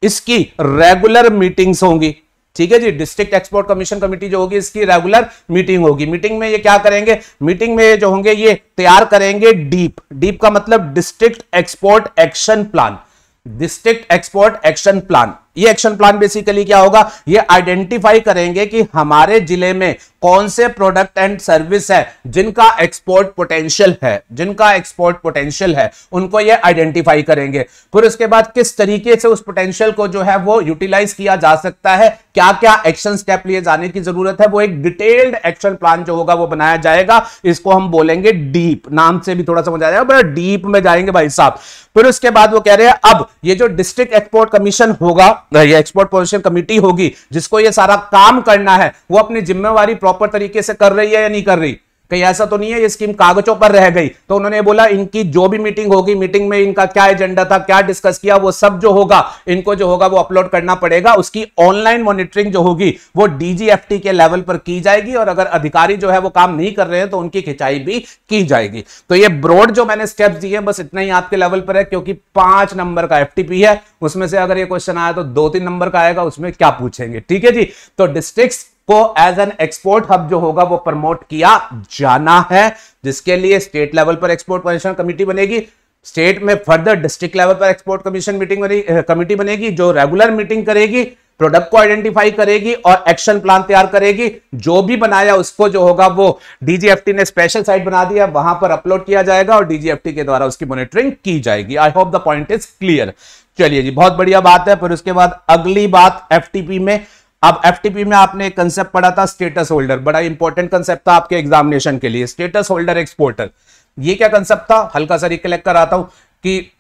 इसकी रेगुलर मीटिंग्स होंगी। ठीक है जी, डिस्ट्रिक्ट एक्सपोर्ट कमीशन कमेटी जो होगी इसकी रेगुलर मीटिंग होगी। मीटिंग में ये क्या करेंगे, मीटिंग में जो होंगे ये तैयार करेंगे डीप का मतलब district export action plan, district export action plan. ये एक्शन प्लान बेसिकली क्या होगा, ये आइडेंटिफाई करेंगे कि हमारे जिले में कौन से प्रोडक्ट एंड सर्विस है जिनका एक्सपोर्ट पोटेंशियल है, जिनका एक्सपोर्ट पोटेंशियल है, उनको ये आइडेंटिफाई करेंगे। फिर उसके बाद किस तरीके से उस पोटेंशियल को जो है वो यूटिलाइज किया जा सकता है, क्या क्या एक्शन स्टेप लिए जाने की जरूरत है, वो एक डिटेल्ड एक्शन प्लान जो होगा वो बनाया जाएगा। इसको हम बोलेंगे डीप, नाम से भी थोड़ा समझ आ जाएगा, बड़ा डीप में जाएंगे भाई साहब। फिर उसके बाद वो कह रहे हैं अब ये जो डिस्ट्रिक्ट एक्सपोर्ट कमीशन होगा, ये एक्सपोर्ट पोजीशन कमेटी होगी जिसको ये सारा काम करना है, वो अपनी जिम्मेवारी प्रॉपर तरीके से कर रही है या नहीं कर रही। कहीं ऐसा तो नहीं है ये स्कीम कागजों पर रह गई। तो उन्होंने बोला इनकी जो भी मीटिंग होगी, मीटिंग में इनका क्या एजेंडा था, क्या डिस्कस किया, वो सब जो होगा इनको जो होगा वो अपलोड करना पड़ेगा। उसकी ऑनलाइन मॉनिटरिंग जो होगी वो डीजीएफटी के लेवल पर की जाएगी, और अगर अधिकारी जो है वो काम नहीं कर रहे हैं तो उनकी खिंचाई भी की जाएगी। तो ये ब्रॉड जो मैंने स्टेप्स दिए बस इतना ही आपके लेवल पर है, क्योंकि 5 नंबर का एफटीपी है, उसमें से अगर ये क्वेश्चन आया तो 2-3 नंबर का आएगा, उसमें क्या पूछेंगे। ठीक है जी। तो डिस्ट्रिक्ट्स को एज एन एक्सपोर्ट हब जो होगा वो प्रमोट किया जाना है, जिसके लिए स्टेट लेवल पर एक्सपोर्ट पोजीशन कमेटी बनेगी, स्टेट में फर्दर डिस्ट्रिक्ट लेवल पर एक्सपोर्ट कमीशन मीटिंग कमेटी बनेगी जो रेगुलर मीटिंग करेगी, प्रोडक्ट को आइडेंटिफाई करेगी और एक्शन प्लान तैयार करेगी। जो भी बनाया उसको जो होगा वो डीजीएफटी ने स्पेशल साइट बना दिया, वहां पर अपलोड किया जाएगा और डीजीएफटी के द्वारा उसकी मॉनिटरिंग की जाएगी। I hope the point is clear. चलिए जी, बहुत बढ़िया बात है। फिर उसके बाद अगली बात एफटीपी में, अब एफटीपी में आपने एक कंसेप्ट पढ़ा था स्टेटस होल्डर, बड़ा इंपॉर्टेंट कंसेप्ट था आपके एग्जामिनेशन के लिए, स्टेटस होल्डर एक्सपोर्टर। ये क्या कंसेप्ट था, हल्का सा रिकलेक्ट कराता हूं कि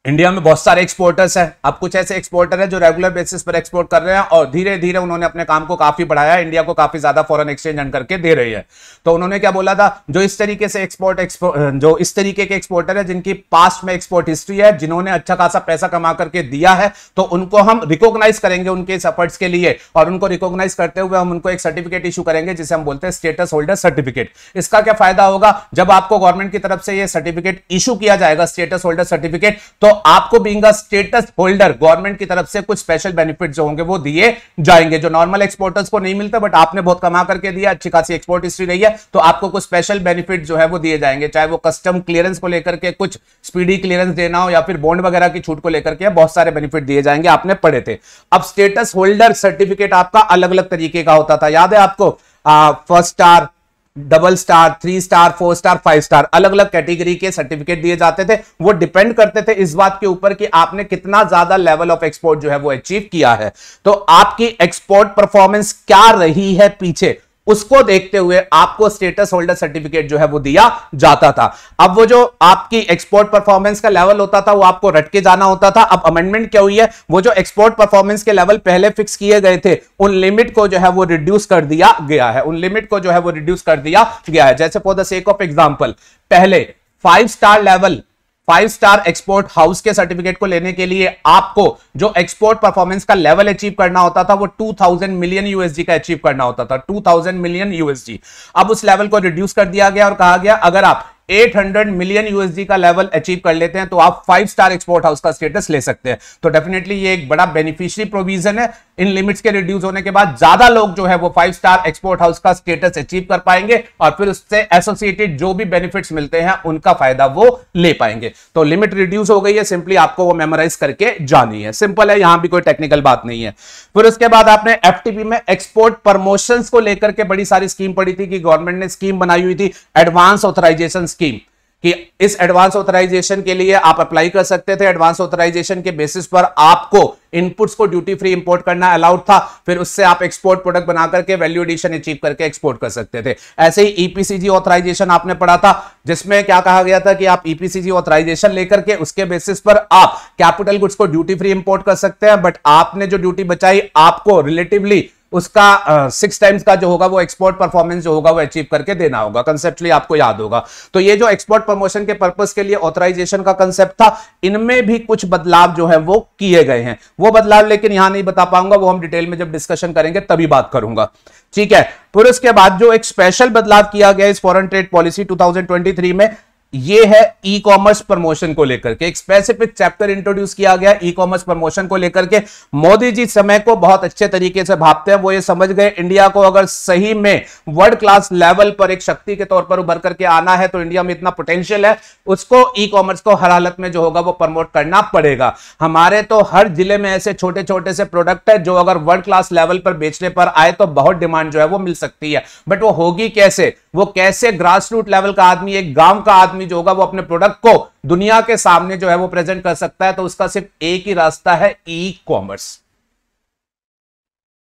इंडिया में बहुत सारे एक्सपोर्टर्स हैं। अब कुछ ऐसे एक्सपोर्टर हैं जो रेगुलर बेसिस पर एक्सपोर्ट कर रहे हैं और धीरे धीरे उन्होंने अपने काम को काफी बढ़ाया, इंडिया को काफी ज्यादा फॉरेन एक्सचेंज अर्न करके दे रही है। तो उन्होंने क्या बोला था, जो इस तरीके से जो इस तरीके के एक्सपोर्टर है जिनकी पास्ट में एक्सपोर्ट हिस्ट्री है, जिन्होंने अच्छा खासा पैसा कमा करके दिया है, तो उनको हम रिकॉग्नाइज करेंगे उनके इस एफर्ट्स के लिए, और उनको रिकॉग्नाइज करते हुए हम उनको एक सर्टिफिकेट इशू करेंगे जिसे हम बोलते हैं स्टेटस होल्डर सर्टिफिकेट। इसका क्या फायदा होगा, जब आपको गवर्नमेंट की तरफ से यह सर्टिफिकेट इशू किया जाएगा स्टेटस होल्डर सर्टिफिकेट, तो आपको बीइंग स्टेटस होल्डर गवर्नमेंट की तरफ से कुछ स्पेशल बेनिफिट जो होंगे वो दिए जाएंगे, जो नॉर्मल एक्सपोर्टर्स को नहीं मिलता, बट आपने बहुत कमा करके दिया, अच्छी खासी एक्सपोर्ट हिस्ट्री रही है, तो आपको कुछ स्पेशल बेनिफिट जो है वो दिए जाएंगे, चाहे वो कस्टम क्लियरेंस को लेकर के कुछ स्पीडी क्लियरेंस देना हो या फिर बॉन्ड वगैरह की छूट को लेकर के बहुत सारे बेनिफिट दिए जाएंगे, आपने पढ़े थे। अब स्टेटस होल्डर सर्टिफिकेट आपका अलग अलग तरीके का होता था, याद है आपको, first star, double star, 3 star, 4 star, 5 star, अलग अलग कैटेगरी के सर्टिफिकेट दिए जाते थे। वो डिपेंड करते थे इस बात के ऊपर कि आपने कितना ज्यादा लेवल ऑफ एक्सपोर्ट जो है वो अचीव किया है, तो आपकी एक्सपोर्ट परफॉर्मेंस क्या रही है पीछे, उसको देखते हुए आपको स्टेटस होल्डर सर्टिफिकेट जो है वो दिया जाता था। अब वो जो आपकी एक्सपोर्ट परफॉर्मेंस का लेवल होता था वो आपको रट के जाना होता था। अब अमेंडमेंट क्या हुई है, वो जो एक्सपोर्ट परफॉर्मेंस के लेवल पहले फिक्स किए गए थे उन लिमिट को जो है वो रिड्यूस कर दिया गया है, उन लिमिट को जो है वो रिड्यूस कर दिया गया है। जैसे for the sake of example, पहले 5 star level, 5 star export house के सर्टिफिकेट को लेने के लिए आपको जो एक्सपोर्ट परफॉर्मेंस का लेवल अचीव करना होता था वो 2000 मिलियन यूएसडी का अचीव करना होता था, 2000 मिलियन यूएसडी। अब उस लेवल को रिड्यूस कर दिया गया और कहा गया अगर आप 800 मिलियन यूएसडी का लेवल अचीव कर लेते हैं तो आप 5 स्टार एक्सपोर्ट हाउस का स्टेटस ले सकते हैं। तो डेफिनेटली ये एक बड़ा बेनिफिशियरी प्रोविजन है। इन लिमिट्स के रिड्यूस होने के बाद ज्यादा लोग जो है वो 5 स्टार एक्सपोर्ट हाउस का स्टेटस अचीव कर पाएंगे और फिर उससे एसोसिएटेड जो भी बेनिफिट्स मिलते हैं उनका फायदा वो ले पाएंगे। तो लिमिट रिड्यूस हो गई है, सिंपली आपको वो मेमोराइज करके जानी है, सिंपल है, यहां भी कोई टेक्निकल बात नहीं है। फिर उसके बाद आपने एफटीपी में एक्सपोर्ट प्रमोशंस को लेकर के बड़ी सारी स्कीम पढ़ी थी कि गवर्नमेंट ने स्कीम बनाई हुई थी एडवांस ऑथराइजेशन स्कीम, कि इस एडवांस ऑथराइजेशन के लिए आप अप्लाई कर सकते थे। एडवांस ऑथराइजेशन के बेसिस पर आपको इनपुट्स को ड्यूटी फ्री इंपोर्ट करना अलाउड था, फिर उससे आप एक्सपोर्ट प्रोडक्ट बना करके वैल्यू एडिशन अचीव करके एक्सपोर्ट कर सकते थे। ऐसे ही ईपीसीजी ऑथराइजेशन आपने पढ़ा था, जिसमें क्या कहा गया था कि आप ईपीसीजी ऑथराइजेशन लेकर के उसके बेसिस पर आप कैपिटल गुड्स को ड्यूटी फ्री इंपोर्ट कर सकते हैं, बट आपने जो ड्यूटी बचाई आपको रिलेटिवली उसका 6 टाइम्स का जो होगा वो एक्सपोर्ट परफॉर्मेंस जो होगा वो अचीव करके देना होगा। कंसेप्चुअली आपको याद होगा। तो ये जो एक्सपोर्ट प्रमोशन के पर्पस के लिए ऑथराइजेशन का कंसेप्ट था, इनमें भी कुछ बदलाव जो है वो किए गए हैं। वो बदलाव लेकिन यहां नहीं बता पाऊंगा, वो हम डिटेल में जब डिस्कशन करेंगे तभी बात करूंगा, ठीक है। फिर उसके बाद जो एक स्पेशल बदलाव किया गया इस फॉरेन ट्रेड पॉलिसी 2023 में, ये है ई कॉमर्स प्रमोशन को लेकर के एक स्पेसिफिक चैप्टर इंट्रोड्यूस किया गया ई कॉमर्स प्रमोशन को लेकर के। मोदी जी समय को बहुत अच्छे तरीके से भापते हैं, वो ये समझ गए इंडिया को अगर सही में वर्ल्ड क्लास लेवल पर एक शक्ति के तौर पर उभर करके आना है तो इंडिया में इतना पोटेंशियल है, उसको ई कॉमर्स को हर हालत में जो होगा वो प्रमोट करना पड़ेगा। हमारे तो हर जिले में ऐसे छोटे छोटे से प्रोडक्ट है जो अगर वर्ल्ड क्लास लेवल पर बेचने पर आए तो बहुत डिमांड जो है वो मिल सकती है, बट वो होगी कैसे? वो कैसे ग्रास रूट लेवल का आदमी, एक गांव का आदमी जो होगा वो अपने प्रोडक्ट को दुनिया के सामने जो है वो प्रेजेंट कर सकता है? तो उसका सिर्फ एक ही रास्ता है, ई कॉमर्स।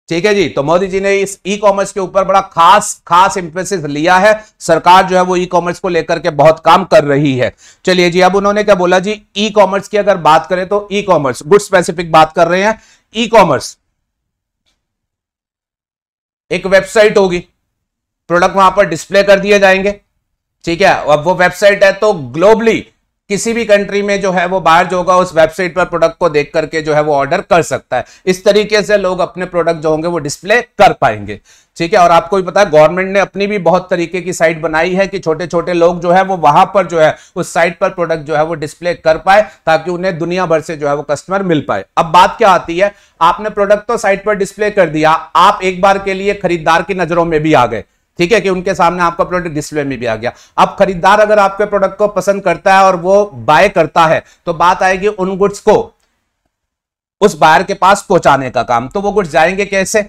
ठीक है जी, तो मोदी जी ने इस ई कॉमर्स के ऊपर बड़ा खास इंफेसिस लिया है। सरकार जो है वो ई कॉमर्स को लेकर के बहुत काम कर रही है। चलिए जी, अब उन्होंने क्या बोला जी, ई कॉमर्स की अगर बात करें तो ई कॉमर्स गुड स्पेसिफिक बात कर रहे हैं। ई कॉमर्स एक वेबसाइट होगी, प्रोडक्ट वहां पर डिस्प्ले कर दिए जाएंगे। ठीक है, अब वो वेबसाइट है तो ग्लोबली किसी भी कंट्री में जो है वो बाहर जो होगा उस वेबसाइट पर प्रोडक्ट को देख करके जो है वो ऑर्डर कर सकता है। इस तरीके से लोग अपने प्रोडक्ट जो होंगे वो डिस्प्ले कर पाएंगे। ठीक है, और आपको भी पता है गवर्नमेंट ने अपनी भी बहुत तरीके की साइट बनाई है कि छोटे छोटे लोग जो है वो वहां पर जो है उस साइट पर प्रोडक्ट जो है वो डिस्प्ले कर पाए ताकि उन्हें दुनिया भर से जो है वो कस्टमर मिल पाए। अब बात क्या आती है, आपने प्रोडक्ट तो साइट पर डिस्प्ले कर दिया, आप एक बार के लिए खरीदार की नजरों में भी आ गए। ठीक है, कि उनके सामने आपका प्रोडक्ट डिस्प्ले में भी आ गया। अब खरीदार अगर आपके प्रोडक्ट को पसंद करता है और वो बाय करता है तो बात आएगी उन गुड्स को उस बायर के पास पहुंचाने का काम। तो वो गुड्स जाएंगे कैसे?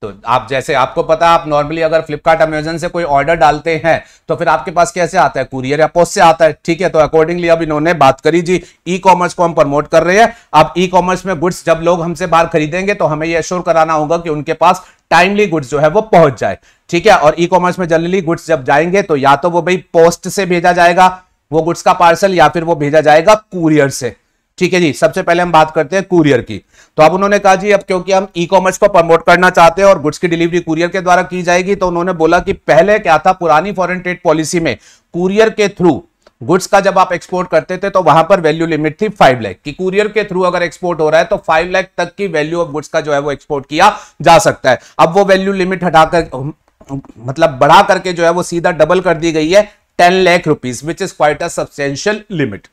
तो आप जैसे आपको पता है, आप नॉर्मली अगर फ्लिपकार्ट अमेजन से कोई ऑर्डर डालते हैं तो फिर आपके पास कैसे आता है? कुरियर या पोस्ट से आता है। ठीक है, तो अकॉर्डिंगली अब इन्होंने बात करी जी, ई कॉमर्स को हम प्रमोट कर रहे हैं। अब ई कॉमर्स में गुड्स जब लोग हमसे बाहर खरीदेंगे तो हमें यह एश्योर कराना होगा कि उनके पास टाइमली गुड्स जो है वो पहुंच जाए। ठीक है, और ई कॉमर्स में जनरली गुड्स जब जाएंगे तो या तो वो भाई पोस्ट से भेजा जाएगा वो गुड्स का पार्सल, या फिर वो भेजा जाएगा कुरियर से। ठीक है जी, सबसे पहले हम बात करते हैं कुरियर की। तो अब उन्होंने कहा जी, अब क्योंकि हम ई कॉमर्स को प्रमोट करना चाहते हैं और गुड्स की डिलीवरी कुरियर के द्वारा की जाएगी, तो उन्होंने बोला कि पहले क्या था, पुरानी फॉरेन ट्रेड पॉलिसी में कुरियर के थ्रू गुड्स का जब आप एक्सपोर्ट करते थे तो वहां पर वैल्यू लिमिट थी 5 लाख की। कुरियर के थ्रू अगर एक्सपोर्ट हो रहा है तो 5 लाख तक की वैल्यू ऑफ गुड्स का जो है वो एक्सपोर्ट किया जा सकता है। अब वो वैल्यू लिमिट हटाकर मतलब बढ़ा करके जो है वो सीधा डबल कर दी गई है 10 lakh rupees, which is quite a substantial limit.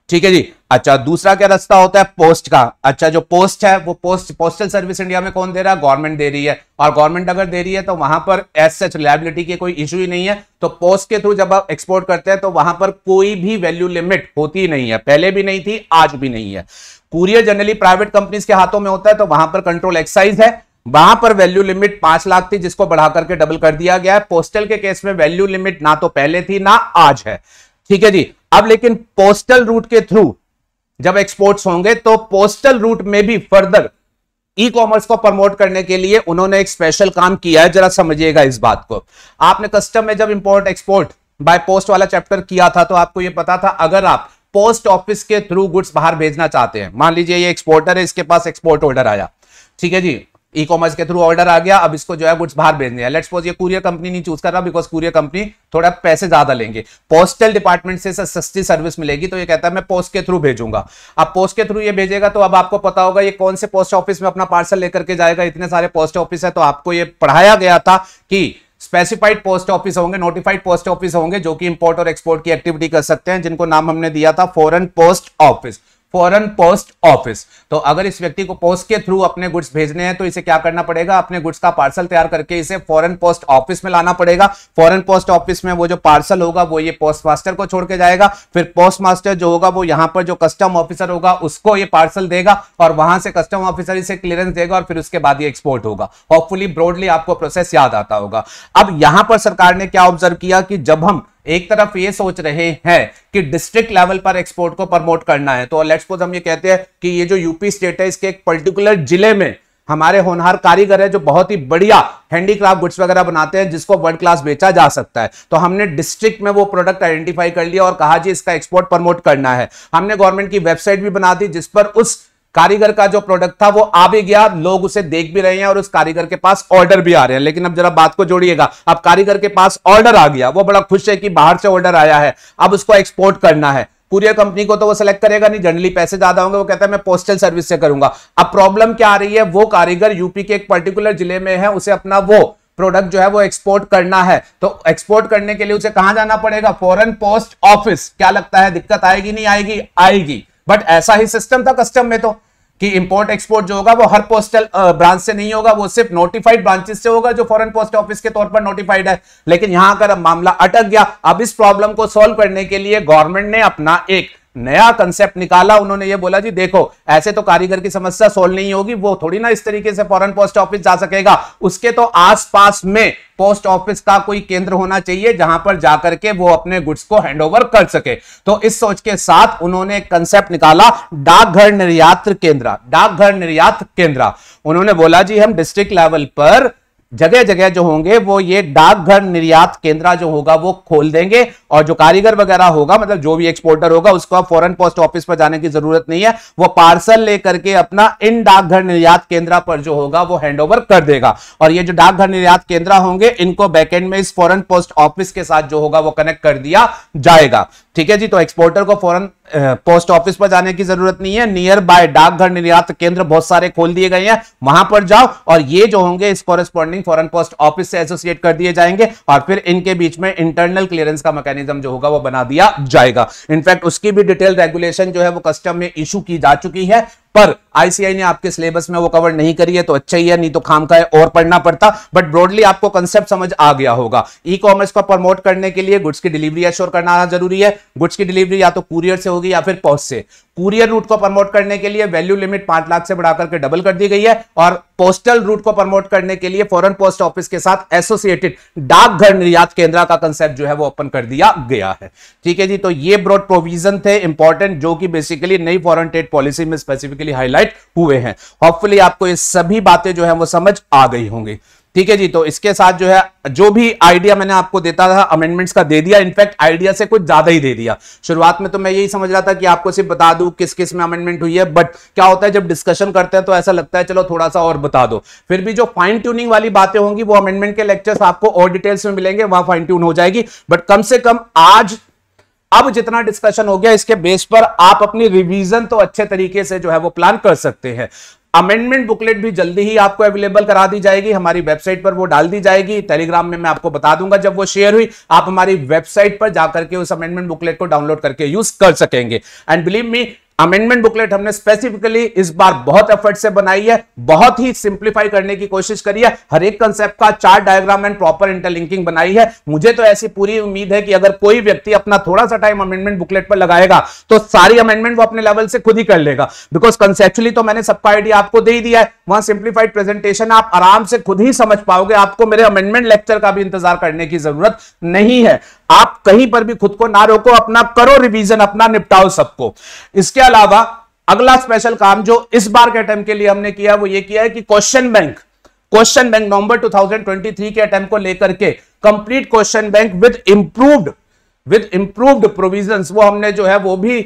ठीक है जी, अच्छा दूसरा क्या रास्ता होता है? पोस्ट का। अच्छा, जो पोस्ट है वो पोस्टल सर्विस इंडिया में कौन दे रहा है? गवर्नमेंट दे रही है, और गवर्नमेंट अगर दे रही है तो वहां पर एज सच लायबिलिटी की कोई इशू ही नहीं है। तो पोस्ट के थ्रू जब आप एक्सपोर्ट करते हैं तो वहां पर कोई भी वैल्यू लिमिट होती नहीं है, पहले भी नहीं थी, आज भी नहीं है। कुरियर जनरली प्राइवेट कंपनीज के हाथों में होता है तो वहां पर कंट्रोल एक्साइज है, वहां पर वैल्यू लिमिट 5 लाख थी जिसको बढ़ा करके डबल कर दिया गया है। पोस्टल के केस में वैल्यू लिमिट ना तो पहले थी ना आज है। ठीक है जी, अब लेकिन पोस्टल रूट के थ्रू जब एक्सपोर्ट्स होंगे तो पोस्टल रूट में भी फर्दर ई कॉमर्स को प्रमोट करने के लिए उन्होंने एक स्पेशल काम किया है। जरा समझिएगा इस बात को। आपने कस्टम में जब इंपोर्ट एक्सपोर्ट बाय पोस्ट वाला चैप्टर किया था तो आपको यह पता था, अगर आप पोस्ट ऑफिस के थ्रू गुड्स बाहर भेजना चाहते हैं, मान लीजिए ये एक्सपोर्टर है, इसके पास एक्सपोर्ट ऑर्डर आया, ठीक है जी, ई कॉमर्स के थ्रू ऑर्डर आ गया, अब इसको जो है गुड्स बाहर भेजने हैं। लेट्स सपोज ये कुरियर कंपनी नहीं चूज कर रहा बिकॉज कुरियर कंपनी थोड़ा पैसे ज्यादा लेंगे, पोस्टल डिपार्टमेंट से सस्ती सर्विस मिलेगी, तो ये कहता है मैं पोस्ट के थ्रू भेजूंगा। अब पोस्ट के थ्रू ये भेजेगा तो अब आपको पता होगा ये कौन से पोस्ट ऑफिस में अपना पार्सल लेकर के जाएगा। इतने सारे पोस्ट ऑफिस है, तो आपको ये पढ़ाया गया था कि स्पेसिफाइड पोस्ट ऑफिस होंगे, नोटिफाइड पोस्ट ऑफिस होंगे जो कि इंपोर्ट और एक्सपोर्ट की एक्टिविटी कर सकते हैं, जिनको नाम हमने दिया था foreign post office. Foreign post office. तो अगर इस व्यक्ति को पोस्ट के थ्रू अपने गुड्स भेजने हैं तो इसे क्या करना पड़ेगा? अपने गुड्स का पार्सल तैयार करके इसे फॉरेन पोस्ट ऑफिस में लाना पड़ेगा। फॉरेन पोस्ट ऑफिस में वो जो पार्सल होगा वो ये पोस्ट मास्टर को छोड़ के जाएगा, फिर पोस्ट मास्टर जो होगा वो यहां पर जो कस्टम ऑफिसर होगा उसको ये पार्सल देगा और वहां से कस्टम ऑफिसर इसे क्लियरेंस देगा और फिर उसके बाद ये एक्सपोर्ट होगा। होपफुली ब्रॉडली आपको प्रोसेस याद आता होगा। अब यहां पर सरकार ने क्या ऑब्जर्व किया कि जब हम एक तरफ ये सोच रहे हैं कि डिस्ट्रिक्ट लेवल पर एक्सपोर्ट को प्रमोट करना है, तो लेट्स सपोज हम ये कहते हैं कि ये जो यूपी स्टेट है इसके एक पर्टिकुलर जिले में हमारे होनहार कारीगर है जो बहुत ही बढ़िया हैंडीक्राफ्ट गुड्स वगैरह बनाते हैं जिसको वर्ल्ड क्लास बेचा जा सकता है। तो हमने डिस्ट्रिक्ट में वो प्रोडक्ट आइडेंटिफाई कर लिया और कहा जी इसका एक्सपोर्ट प्रमोट करना है। हमने गवर्नमेंट की वेबसाइट भी बना दी जिस पर उस कारीगर का जो प्रोडक्ट था वो आ भी गया, लोग उसे देख भी रहे हैं और उस कारीगर के पास ऑर्डर भी आ रहे हैं। लेकिन अब जरा बात को जोड़िएगा, अब कारीगर के पास ऑर्डर आ गया, वो बड़ा खुश है कि बाहर से ऑर्डर आया है, अब उसको एक्सपोर्ट करना है। कुरियर कंपनी को तो वो सेलेक्ट करेगा नहीं, जनरली पैसे ज्यादा होंगे, वो कहता है मैं पोस्टल सर्विस से करूंगा। अब प्रॉब्लम क्या आ रही है? वो कारीगर यूपी के एक पर्टिकुलर जिले में है, उसे अपना वो प्रोडक्ट जो है वो एक्सपोर्ट करना है, तो एक्सपोर्ट करने के लिए उसे कहां जाना पड़ेगा? Foreign post office. क्या लगता है दिक्कत आएगी नहीं आएगी? आएगी। बट ऐसा ही सिस्टम था कस्टम में तो, कि इंपोर्ट एक्सपोर्ट जो होगा वो हर पोस्टल ब्रांच से नहीं होगा, वो सिर्फ नोटिफाइड ब्रांचेस से होगा जो फॉरेन पोस्ट ऑफिस के तौर पर नोटिफाइड है। लेकिन यहां अगर मामला अटक गया, अब इस प्रॉब्लम को सॉल्व करने के लिए गवर्नमेंट ने अपना एक नया कंसेप्ट निकाला। उन्होंने ये बोला जी देखो, ऐसे तो कारीगर की समस्या सोल्व नहीं होगी, वो थोड़ी ना इस तरीके से फॉरेन पोस्ट ऑफिस जा सकेगा, उसके तो आसपास में पोस्ट ऑफिस का कोई केंद्र होना चाहिए जहां पर जाकर के वो अपने गुड्स को हैंडओवर कर सके। तो इस सोच के साथ उन्होंने एक कंसेप्ट निकाला, डाकघर निर्यात केंद्र। डाकघर निर्यात केंद्र उन्होंने बोला जी हम डिस्ट्रिक्ट लेवल पर जगह जगह जो होंगे वो ये डाकघर निर्यात केंद्र जो होगा वो खोल देंगे, और जो कारीगर वगैरह होगा, मतलब जो भी एक्सपोर्टर होगा, उसको अब फॉरेन पोस्ट ऑफिस पर जाने की जरूरत नहीं है, वो पार्सल लेकर के अपना इन डाकघर निर्यात केंद्र पर जो होगा वो हैंडओवर कर देगा। और ये जो डाकघर निर्यात केंद्र होंगे, इनको बैकएंड में इस फॉरेन पोस्ट ऑफिस के साथ जो होगा वो कनेक्ट कर दिया जाएगा। ठीक है जी, तो एक्सपोर्टर को फॉरेन पोस्ट ऑफिस पर जाने की जरूरत नहीं है, नियर बाय डाकघर निर्यात केंद्र बहुत सारे खोल दिए गए हैं, वहां पर जाओ और ये जो होंगे इस कॉरेस्पॉन्डिंग फॉरेन पोस्ट ऑफिस से एसोसिएट कर दिए जाएंगे, और फिर इनके बीच में इंटरनल क्लियरेंस का मैकेनिज्म जो होगा वो बना दिया जाएगा। इनफैक्ट उसकी भी डिटेल रेगुलेशन जो है वो कस्टम में इशू की जा चुकी है, पर आईसीआई ने आपके सिलेबस में वो कवर नहीं करी है, तो अच्छा ही है, नहीं तो खामखा और पढ़ना पड़ता। बट ब्रॉडली आपको कंसेप्ट समझ आ गया होगा। ई कॉमर्स को प्रमोट करने के लिए गुड्स की डिलीवरी एश्योर करना जरूरी है। गुड्स की डिलीवरी या तो कुरियर से होगी या फिर पोस्ट से। कुरियर रूट को प्रमोट करने के लिए वैल्यू लिमिट 5 लाख से बढ़ाकर के डबल कर दी गई है, और पोस्टल रूट को प्रमोट करने के लिए फॉरेन पोस्ट ऑफिस के साथ एसोसिएटेड डाकघर निर्यात केंद्र का कंसेप्ट जो है वो ओपन कर दिया गया है। ठीक है जी, तो ये ब्रॉड प्रोविजन थे इंपॉर्टेंट, जो कि बेसिकली नई फॉरेन ट्रेड पॉलिसी में स्पेसिफिकली हाईलाइट हुए हैं। होपफुली आपको ये सभी बातें जो है वो समझ आ गई होंगी। ठीक है जी, तो इसके साथ जो है जो भी आइडिया मैंने आपको देता था अमेंडमेंट्स का दे दिया, इनफैक्ट आइडिया से कुछ ज्यादा ही दे दिया। शुरुआत में तो मैं यही समझ रहा था कि आपको सिर्फ बता दूं किस किस में अमेंडमेंट हुई है, बट क्या होता है जब डिस्कशन करते हैं तो ऐसा लगता है चलो थोड़ा सा और बता दो। फिर भी जो फाइन ट्यूनिंग वाली बातें होंगी वो अमेंडमेंट के लेक्चर्स आपको और डिटेल्स में मिलेंगे, वहां फाइन ट्यून हो जाएगी। बट कम से कम आज अब जितना डिस्कशन हो गया इसके बेस पर आप अपनी रिवीजन तो अच्छे तरीके से जो है वो प्लान कर सकते हैं। अमेंडमेंट बुकलेट भी जल्दी ही आपको अवेलेबल करा दी जाएगी, हमारी वेबसाइट पर वो डाल दी जाएगी। टेलीग्राम में मैं आपको बता दूंगा जब वो शेयर हुई, आप हमारी वेबसाइट पर जाकर के उस अमेंडमेंट बुकलेट को डाउनलोड करके यूज कर सकेंगे। And believe me, amendment booklet हमने स्पेसिफिकली इस बार बहुत एफर्ट से बनाई है, बहुत ही सिंप्लीफाई करने की कोशिश करी है, हर एक कंसेप्ट का chart diagram and proper interlinking बनाई है। मुझे तो ऐसी पूरी उम्मीद है कि अगर कोई व्यक्ति अपना थोड़ा सा टाइम अमेंडमेंट बुकलेट पर लगाएगा तो सारी अमेंडमेंट वो अपने लेवल से खुद ही कर लेगा, बिकॉज कंसेप्चुअली तो मैंने सबका आइडिया आपको दे ही दिया है। वहां सिंप्लीफाइड प्रेजेंटेशन आप आराम से खुद ही समझ पाओगे, आपको मेरे अमेंडमेंट लेक्चर का भी इंतजार करने की जरूरत नहीं है। आप कहीं पर भी खुद को ना रोको, अपना करो रिवीजन, अपना निपटाओ सबको। इसके अलावा अगला स्पेशल काम जो इस बार के अटेम्प्ट के लिए हमने किया वो ये किया है कि क्वेश्चन बैंक नवंबर 2023 के अटेम्प्ट को लेकर के complete question bank with improved provisions वो हमने जो है वो भी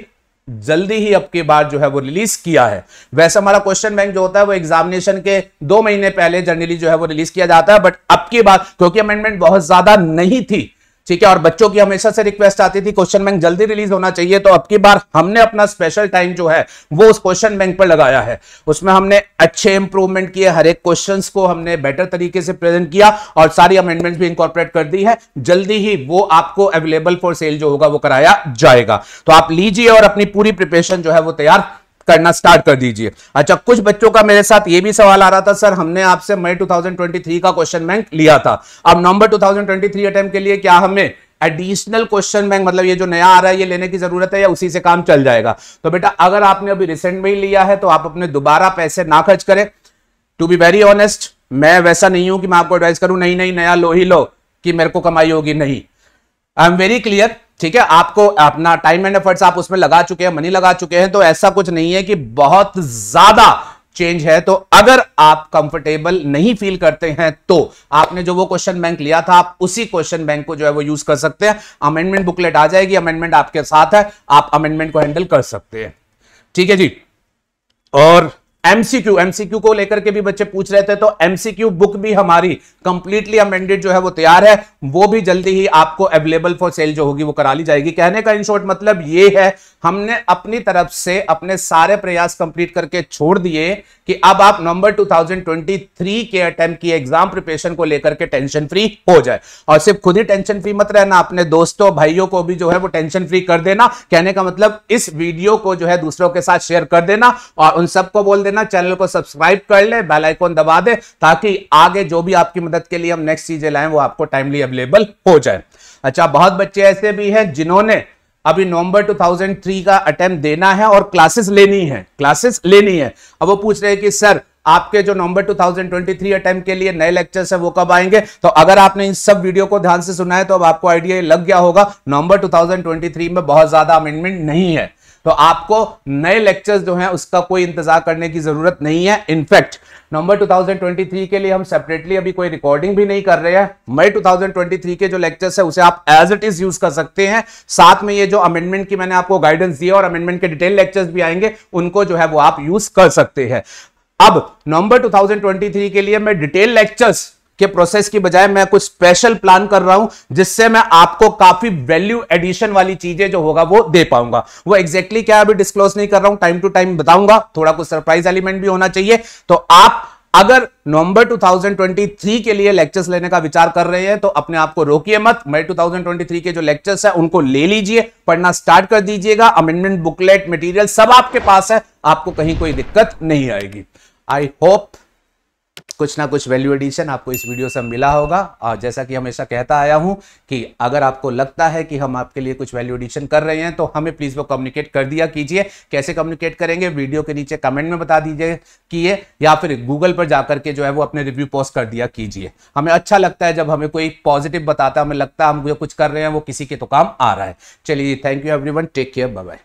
जल्दी ही अब की बार जो है वो रिलीज किया है। वैसे हमारा क्वेश्चन बैंक जो होता है वो एग्जामिनेशन के 2 महीने पहले जनरली जो है वो रिलीज किया जाता है, बट अब की बार क्योंकि अमेंडमेंट बहुत ज्यादा नहीं थी, ठीक है, और बच्चों की हमेशा से रिक्वेस्ट आती थी क्वेश्चन बैंक जल्दी रिलीज होना चाहिए, तो अब की बार हमने अपना स्पेशल टाइम जो है वो उस क्वेश्चन बैंक पर लगाया है। उसमें हमने अच्छे इंप्रूवमेंट किए, हर एक क्वेश्चंस को हमने बेटर तरीके से प्रेजेंट किया और सारी अमेंडमेंट्स भी इंकॉर्पोरेट कर दी है। जल्दी ही वो आपको अवेलेबल फॉर सेल जो होगा वो कराया जाएगा, तो आप लीजिए और अपनी पूरी प्रिपरेशन जो है वो तैयार करना स्टार्ट कर दीजिए। अच्छा, कुछ बच्चों का मेरे साथ ये भी सवाल आ रहा था, सर हमने आपसे मई 2023 का क्वेश्चन बैंक लिया था, अब नवंबर 2023 अटेम्प्ट के लिए क्या हमें एडिशनल क्वेश्चन बैंक, मतलब ये जो नया आ रहा है ये लेने की जरूरत है या उसी से काम चल जाएगा? तो बेटा अगर आपने अभी रिसेंट में ही लिया है तो आप अपने दोबारा पैसे ना खर्च करें। टू बी वेरी ऑनेस्ट, मैं वैसा नहीं हूं कि मैं आपको एडवाइस करूं नहीं नया लो ही लो कि मेरे को कमाई होगी, नहीं। आई एम वेरी क्लियर, ठीक है, आपको अपना टाइम एंड एफर्ट्स आप उसमें लगा चुके हैं, मनी लगा चुके हैं, तो ऐसा कुछ नहीं है कि बहुत ज्यादा चेंज है। तो अगर आप कंफर्टेबल नहीं फील करते हैं तो आपने जो वो क्वेश्चन बैंक लिया था आप उसी क्वेश्चन बैंक को जो है वो यूज कर सकते हैं। अमेंडमेंट बुकलेट आ जाएगी, अमेंडमेंट आपके साथ है, आप अमेंडमेंट को हैंडल कर सकते हैं। ठीक है जी, और एमसीक्यू, एमसीक्यू को लेकर के भी बच्चे पूछ रहे थे, तो एमसीक्यू बुक भी हमारी कंप्लीटली अमेंडेड जो है वो तैयार है, वो भी जल्दी ही आपको अवेलेबल फॉर सेल जो होगी वो करा ली जाएगी। कहने का इन शॉर्ट मतलब ये है, हमने अपनी तरफ से अपने सारे प्रयास कंप्लीट करके छोड़ दिए कि अब आप नवंबर 2023 के अटेम्प्ट की एग्जाम प्रिपरेशन को लेकर के टेंशन फ्री हो जाए। और सिर्फ खुद ही टेंशन फ्री मत रहना, अपने दोस्तों भाइयों को भी जो है वो टेंशन फ्री कर देना। कहने का मतलब इस वीडियो को जो है दूसरों के साथ शेयर कर देना और उन सबको बोल देना चैनल को सब्सक्राइब कर ले, बेल आइकन दबा दे, ताकि आगे जो भी आपकी मदद के लिए हम नेक्स्ट चीजें लाएं वो आपको टाइमली अवेलेबल हो जाए। अच्छा, बहुत बच्चे ऐसे भी हैं जिन्होंने अभी नवंबर 2003 का अटेम्प्ट देना है और क्लासेस लेनी है। अब वो पूछ रहे हैं कि सर आपके जो नवंबर 2023 अटेम्प्ट के लिए नए लेक्चर्स है वो कब आएंगे। तो अगर आपने इन सब वीडियो को ध्यान से सुना है तो अब आपको आइडिया लग गया होगा, नवंबर 2023 में बहुत ज्यादा अमेंडमेंट नहीं है, तो आपको नए लेक्चर्स जो हैं उसका कोई इंतजार करने की जरूरत नहीं है। इनफैक्ट नवंबर 2023 के लिए हम सेपरेटली अभी कोई रिकॉर्डिंग भी नहीं कर रहे हैं। मई 2023 के जो लेक्चर्स है उसे आप एज इट इज यूज कर सकते हैं। साथ में ये जो अमेंडमेंट की मैंने आपको गाइडेंस दिया और अमेंडमेंट के डिटेल लेक्चर्स भी आएंगे, उनको जो है वो आप यूज कर सकते हैं। अब नवंबर 2023 के लिए मैं डिटेल लेक्चर्स के प्रोसेस की बजाय मैं कुछ स्पेशल प्लान कर रहा हूं, जिससे मैं आपको काफी वैल्यू एडिशन वाली चीजें जो होगा वो दे पाऊंगा। वो एग्जैक्टली क्या अभी डिस्क्लोज नहीं कर रहा हूं, टाइम टू टाइम बताऊंगा, थोड़ा कुछ सरप्राइज एलिमेंट भी होना चाहिए। तो आप अगर नवंबर 2023 के लिए लेक्चर्स लेने का विचार कर रहे हैं तो अपने आप को रोकिए मत। मई 2023 के जो लेक्चर्स है उनको ले लीजिए, पढ़ना स्टार्ट कर दीजिएगा। अमेंडमेंट बुकलेट मटेरियल सब आपके पास है, आपको कहीं कोई दिक्कत नहीं आएगी। आई होप कुछ ना कुछ वैल्यू एडिशन आपको इस वीडियो से मिला होगा। और जैसा कि हमेशा कहता आया हूं कि अगर आपको लगता है कि हम आपके लिए कुछ वैल्यू एडिशन कर रहे हैं तो हमें प्लीज वो कम्युनिकेट कर दिया कीजिए। कैसे कम्युनिकेट करेंगे, वीडियो के नीचे कमेंट में बता दीजिए या फिर गूगल पर जाकर के जो है वो अपने रिव्यू पोस्ट कर दिया कीजिए। हमें अच्छा लगता है जब हमें कोई पॉजिटिव बताता है, हमें लगता है हम जो कुछ कर रहे हैं वो किसी के तो काम आ रहा है। चलिए, thank you everyone, take care, bye bye.